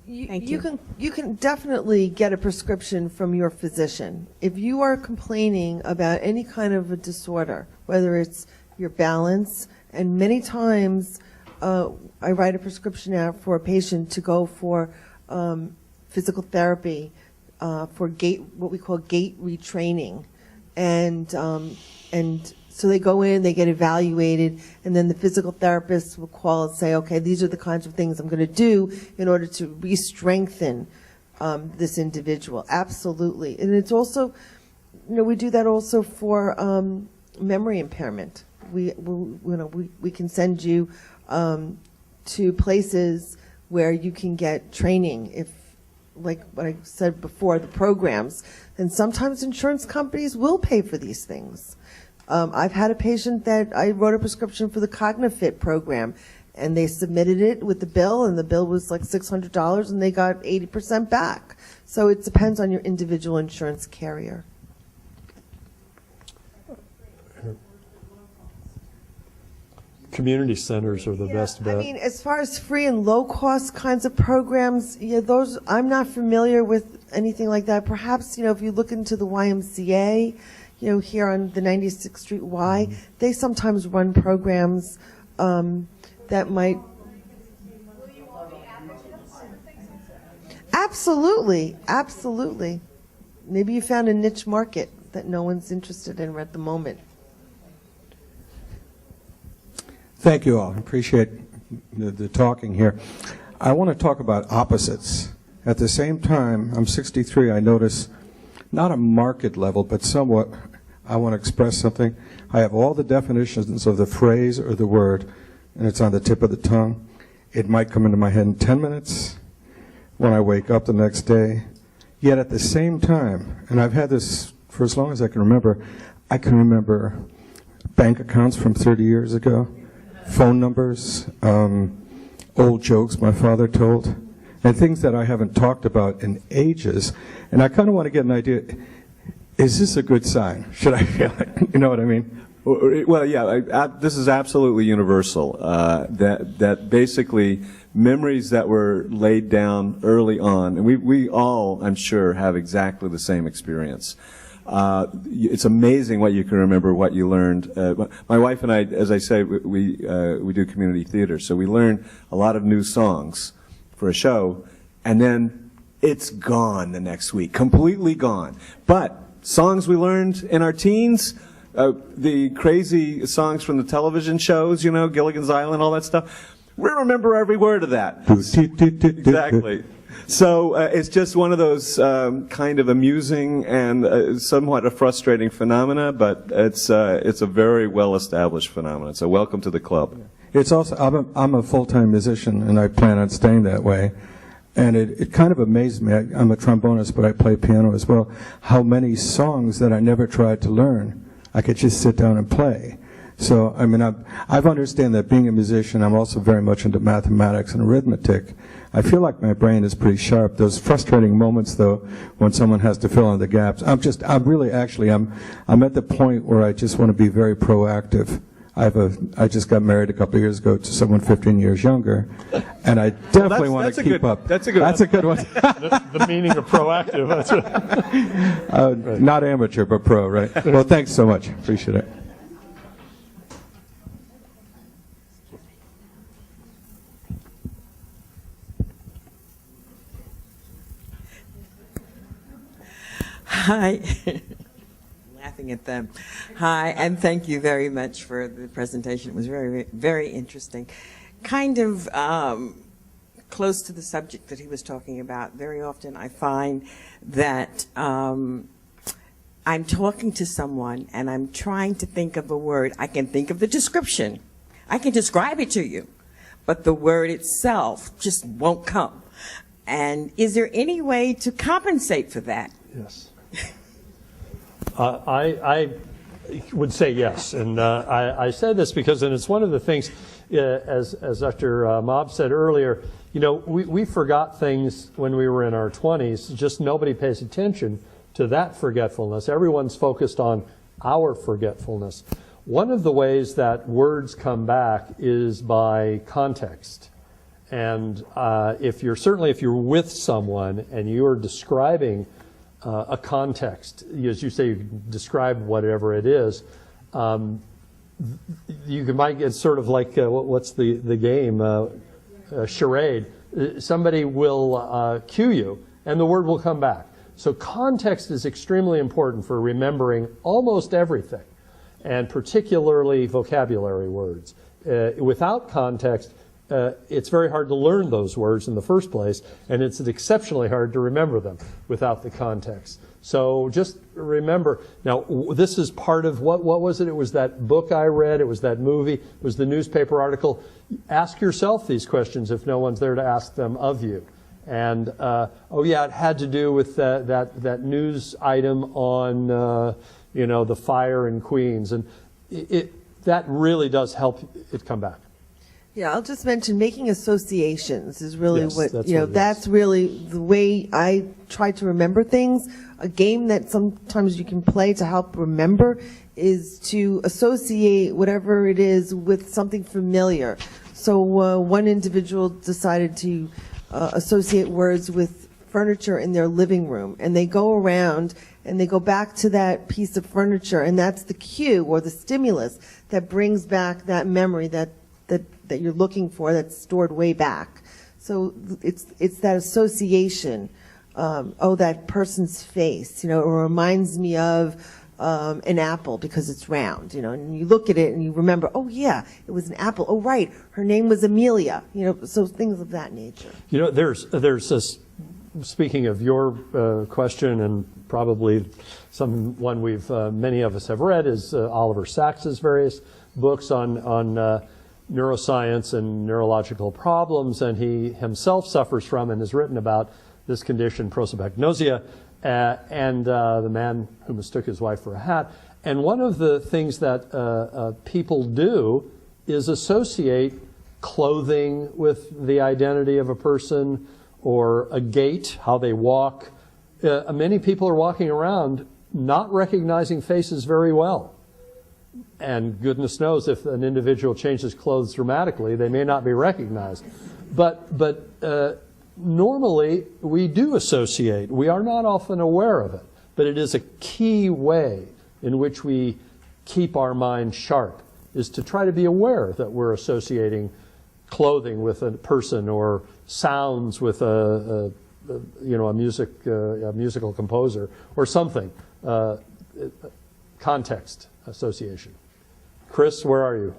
You can definitely get a prescription from your physician. If you are complaining about any kind of a disorder, whether it's your balance, and many times I write a prescription out for a patient to go for physical therapy for what we call gait retraining, and so they go in, they get evaluated, and then the physical therapist will call and say, okay, these are the kinds of things I'm going to do in order to re-strengthen this individual. Absolutely. And it's also, we do that also for memory impairment. We can send you to places where you can get training, if, like what I said before, the programs. And sometimes insurance companies will pay for these things. I've had a patient that I wrote a prescription for the CogniFit program, and they submitted it with the bill, and the bill was like $600, and they got 80% back. So it depends on your individual insurance carrier. Community centers are the best bet. I mean, as far as free and low-cost kinds of programs, those, I'm not familiar with anything like that. Perhaps, if you look into the YMCA, here on the 96th Street Y, they sometimes run programs that might. Absolutely, absolutely. Maybe you found a niche market that no one's interested in at the moment. Thank you all. I appreciate the talking here. I want to talk about opposites. At the same time, I'm 63, I notice not a market level, but somewhat, I want to express something. I have all the definitions of the phrase or the word, and it's on the tip of the tongue. It might come into my head in 10 minutes when I wake up the next day. Yet at the same time, and I've had this for as long as I can remember bank accounts from 30 years ago, phone numbers, old jokes my father told, and things that I haven't talked about in ages. And I kind of want to get an idea, is this a good sign? Should I feel it? You know what I mean? Well, yeah, this is absolutely universal, that basically memories that were laid down early on, and we all, I'm sure, have exactly the same experience. It's amazing what you can remember, what you learned. My wife and I, as I say, we do community theater, so we learn a lot of new songs for a show, and then it's gone the next week, completely gone. But songs we learned in our teens, the crazy songs from the television shows, Gilligan's Island, all that stuff, we remember every word of that. Exactly. So it's just one of those kind of amusing and somewhat a frustrating phenomena, but it's a very well-established phenomenon. So welcome to the club. It's also, I'm a full-time musician, and I plan on staying that way. And it kind of amazed me. I'm a trombonist, but I play piano as well. How many songs that I never tried to learn, I could just sit down and play. So, I mean, I've understand that being a musician, I'm also very much into mathematics and arithmetic. I feel like my brain is pretty sharp. Those frustrating moments, though, when someone has to fill in the gaps, I'm at the point where I just want to be very proactive. I just got married a couple of years ago to someone 15 years younger, and I definitely want to keep up. That's a good one. The meaning of proactive. That's right. Not amateur, but pro, right? Well, thanks so much. Appreciate it. Hi. Laughing at them. Hi, and thank you very much for the presentation. It was very, very interesting. Kind of close to the subject that he was talking about. Very often I find that I'm talking to someone and I'm trying to think of a word. I can think of the description. I can describe it to you, but the word itself just won't come. And is there any way to compensate for that? Yes. I would say yes, and I say this because, and it's one of the things, as Dr. Mobb said earlier, you know, we forgot things when we were in our 20s, just nobody pays attention to that forgetfulness. Everyone's focused on our forgetfulness. One of the ways that words come back is by context. And if you're with someone and you're describing a context, as you say, you describe whatever it is, you might get sort of like, what's the game, charade. Somebody will cue you, and the word will come back. So context is extremely important for remembering almost everything, and particularly vocabulary words. Without context, it's very hard to learn those words in the first place, and it's exceptionally hard to remember them without the context. So just remember, now this is part of, what was it? It was that book I read, it was that movie, it was the newspaper article. Ask yourself these questions if no one's there to ask them of you. And, oh yeah, it had to do with that news item on, the fire in Queens. And that really does help it come back. Yeah, I'll just mention making associations is really Yes, that's really the way I try to remember things. A game that sometimes you can play to help remember is to associate whatever it is with something familiar. So one individual decided to associate words with furniture in their living room, and they go around and they go back to that piece of furniture, and that's the cue or the stimulus that brings back that memory that you're looking for, that's stored way back. So it's that association. That person's face, it reminds me of an apple because it's round, and you look at it and you remember, oh yeah, it was an apple. Oh right, her name was Amelia, so things of that nature. There's this, speaking of your question, and probably one many of us have read, is Oliver Sacks's various books on neuroscience and neurological problems, and he himself suffers from and has written about this condition, prosopagnosia, and the man who mistook his wife for a hat. And one of the things that people do is associate clothing with the identity of a person, or a gait, how they walk. Many people are walking around not recognizing faces very well. And goodness knows if an individual changes clothes dramatically, they may not be recognized. But normally we do associate. We are not often aware of it, but it is a key way in which we keep our mind sharp, is to try to be aware that we're associating clothing with a person, or sounds with a musical composer or something. Context association. Chris, where are you?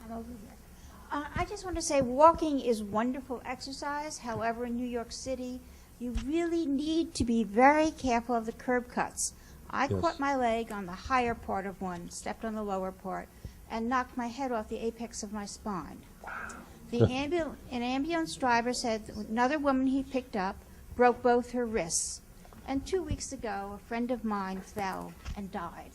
I'm over here. I just want to say walking is wonderful exercise. However, in New York City, you really need to be very careful of the curb cuts. I caught my leg on the higher part of one, stepped on the lower part, and knocked my head off the apex of my spine. An ambulance driver said that another woman he picked up broke both her wrists. And 2 weeks ago, a friend of mine fell and died.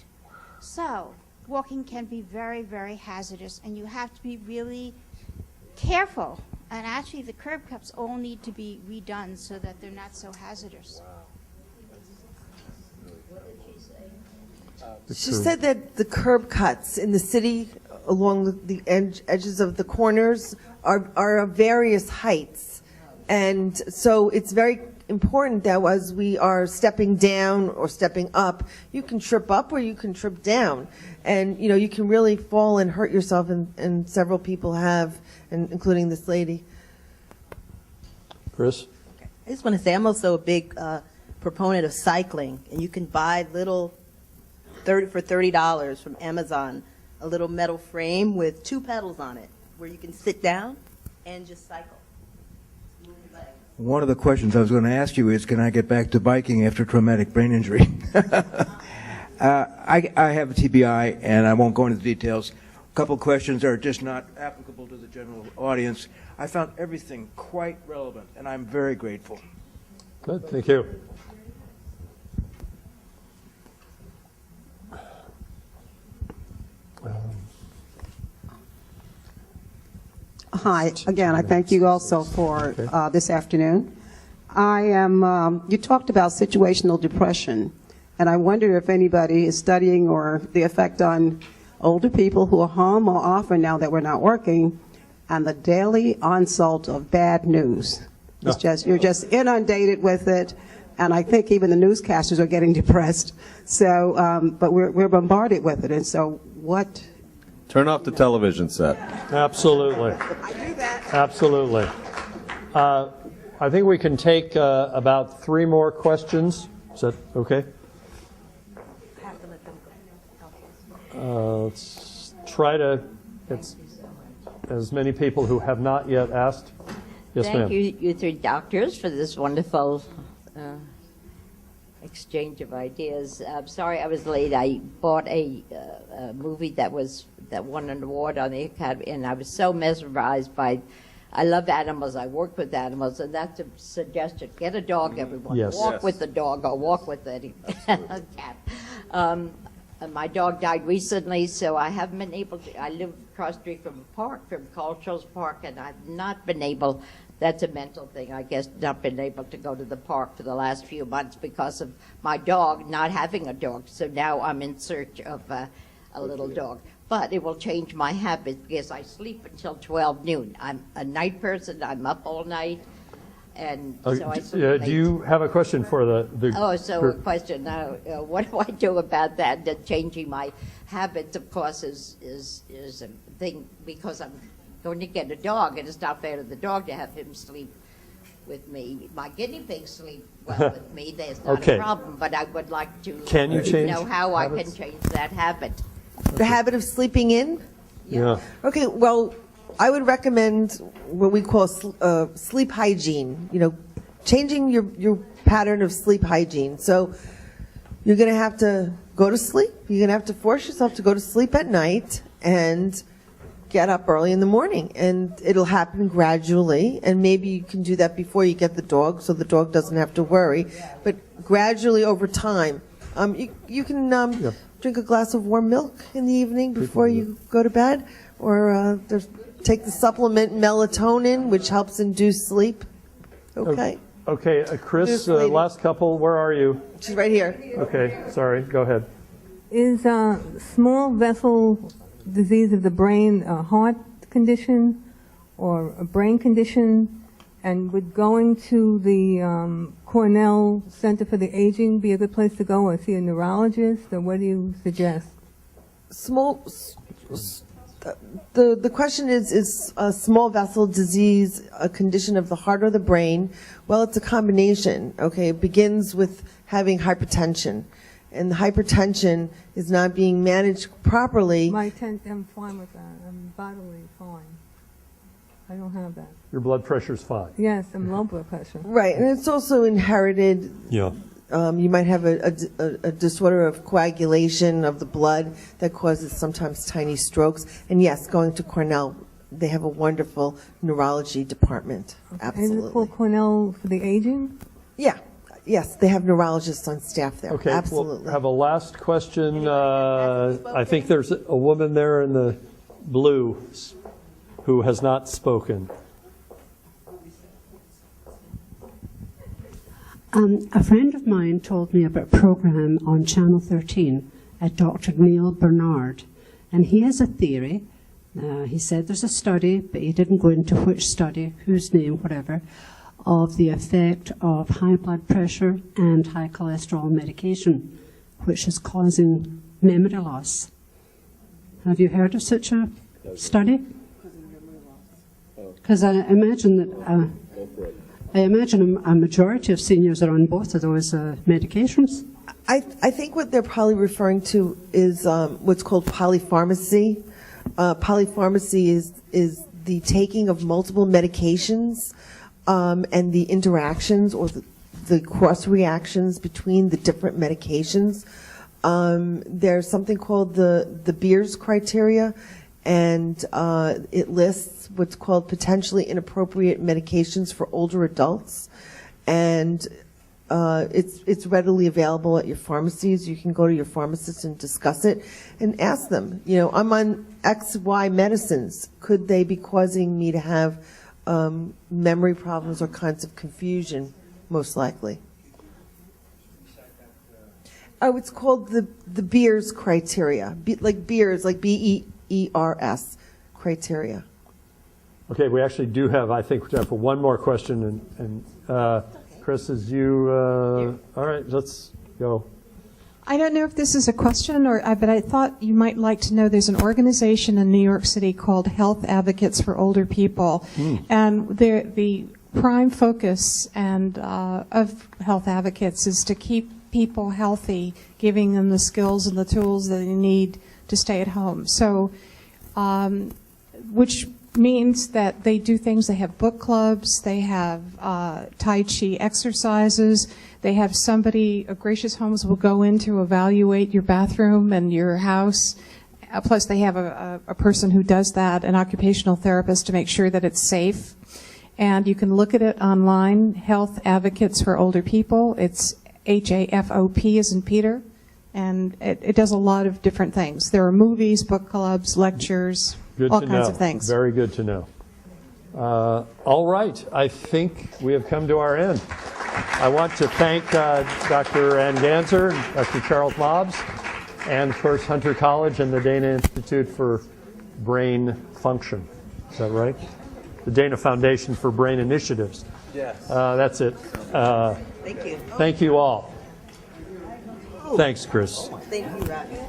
So, walking can be very, very hazardous, and you have to be really careful. And actually, the curb cuts all need to be redone so that they're not so hazardous. She said that the curb cuts in the city along the edges of the corners are of various heights. And so it's very important that as we are stepping down or stepping up, you can trip up or you can trip down. And, you know, you can really fall and hurt yourself, and several people have, and including this lady. Chris? I just want to say I'm also a big proponent of cycling, and you can buy little for $30 from Amazon, a little metal frame with 2 pedals on it, where you can sit down and just cycle. One of the questions I was going to ask you is, can I get back to biking after traumatic brain injury? I have a TBI, and I won't go into the details. A couple questions are just not applicable to the general audience. I found everything quite relevant, and I'm very grateful. Good, thank you. Hi, again, I thank you also for this afternoon. You talked about situational depression, and I wonder if anybody is studying or the effect on older people who are home more often now that we're not working, and the daily onslaught of bad news. It's just, you're just inundated with it, and I think even the newscasters are getting depressed. So, but we're bombarded with it, and so what? Turn off the television set. Absolutely. I do that. Absolutely. I think we can take about 3 more questions. Is that okay? Let's try to get as many people who have not yet asked. Yes, ma'am. Thank you 3 doctors, for this wonderful exchange of ideas. I'm sorry I was late. I bought a movie that won an award on the Academy, and I was so mesmerized by. I love animals. I work with animals, and that's a suggestion. Get a dog, everyone. Yes. Walk Yes. with the dog, or walk with a cat. And my dog died recently, so I haven't been able to. I live across the street from a park, from Cultural's Park, and I've not been able. That's a mental thing, I guess, not been able to go to the park for the last few months because of my dog not having a dog. So now I'm in search of a little dog. But it will change my habits because I sleep until 12 noon. I'm a night person. I'm up all night. And so I sleep late. Do you have a question for the a question now. What do I do about that? That changing my habits, of course, is a thing because I'm going to get a dog, and it's not fair to the dog to have him sleep with me. My guinea pigs sleep well with me. There's not Okay. a problem, but I would like to Can you change know how habits? I can change that habit. The habit of sleeping in? Yeah. Okay, well, I would recommend what we call sleep hygiene, you know, changing your pattern of sleep hygiene. So you're going to have to go to sleep. You're going to have to force yourself to go to sleep at night and get up early in the morning. And it'll happen gradually. And maybe you can do that before you get the dog so the dog doesn't have to worry. But gradually over time, you can drink a glass of warm milk in the evening before you go to bed, or take the supplement melatonin, which helps induce sleep. Okay. Okay, Chris, This lady. last couple, where are you? She's right here. Okay, sorry, go ahead. Is small vessel disease of the brain a heart condition or a brain condition? And would going to the Cornell Center for the Aging be a good place to go, or see a neurologist, or what do you suggest? The question is a small vessel disease a condition of the heart or the brain? Well, it's a combination, okay? It begins with having hypertension, and the hypertension is not being managed properly. I'm fine with that. I'm bodily fine. I don't have that. Your blood pressure's fine. Yes, I'm low blood pressure. Right, and it's also inherited. Yeah. You might have a disorder of coagulation of the blood that causes sometimes tiny strokes. And yes, going to Cornell, they have a wonderful neurology department. Absolutely. Is it called Cornell for the Aging? Yeah. Yes, they have neurologists on staff there. Okay, Absolutely. we'll have a last question. I think there's a woman there in the blue who has not spoken. A friend of mine told me about a program on Channel 13 at Dr. Neil Bernard, and he has a theory He said there's a study, but he didn't go into which study, whose name, whatever, of the effect of high blood pressure and high cholesterol medication, which is causing memory loss. Have you heard of such a study? Because I imagine that a majority of seniors are on both of those medications. I think what they're probably referring to is what's called polypharmacy. Polypharmacy is the taking of multiple medications and the interactions or the cross reactions between the different medications. There's something called the Beers criteria, and it lists what's called potentially inappropriate medications for older adults, and it's readily available at your pharmacies. You can go to your pharmacist and discuss it and ask them, I'm on XY medicines. Could they be causing me to have memory problems or kinds of confusion, most likely? Oh, it's called the Beers criteria, like Beers, like BEERS criteria. Okay, we actually do have, I think, time for one more question, and Chris, is you, all right, let's go. I don't know if this is a question, but I thought you might like to know there's an organization in New York City called Health Advocates for Older People. And the prime focus of Health Advocates is to keep people healthy, giving them the skills and the tools that they need to stay at home. So, which means that they do things, they have book clubs, they have Tai Chi exercises, they have a Gracious Homes will go in to evaluate your bathroom and your house. Plus they have a person who does that, an occupational therapist, to make sure that it's safe. And you can look at it online, Health Advocates for Older People. It's HAFOP as in Peter. And it does a lot of different things. There are movies, book clubs, lectures, all kinds of things. Very good to know. All right, I think we have come to our end. I want to thank Dr. Ann Ganser, Dr. Charles Mobbs, and of course Hunter College and the Dana Institute for Brain Function. Is that right? The Dana Foundation for Brain Initiatives. Yes. That's it. Thank you. Thank you all. Thanks, Chris. Thank you, Roger.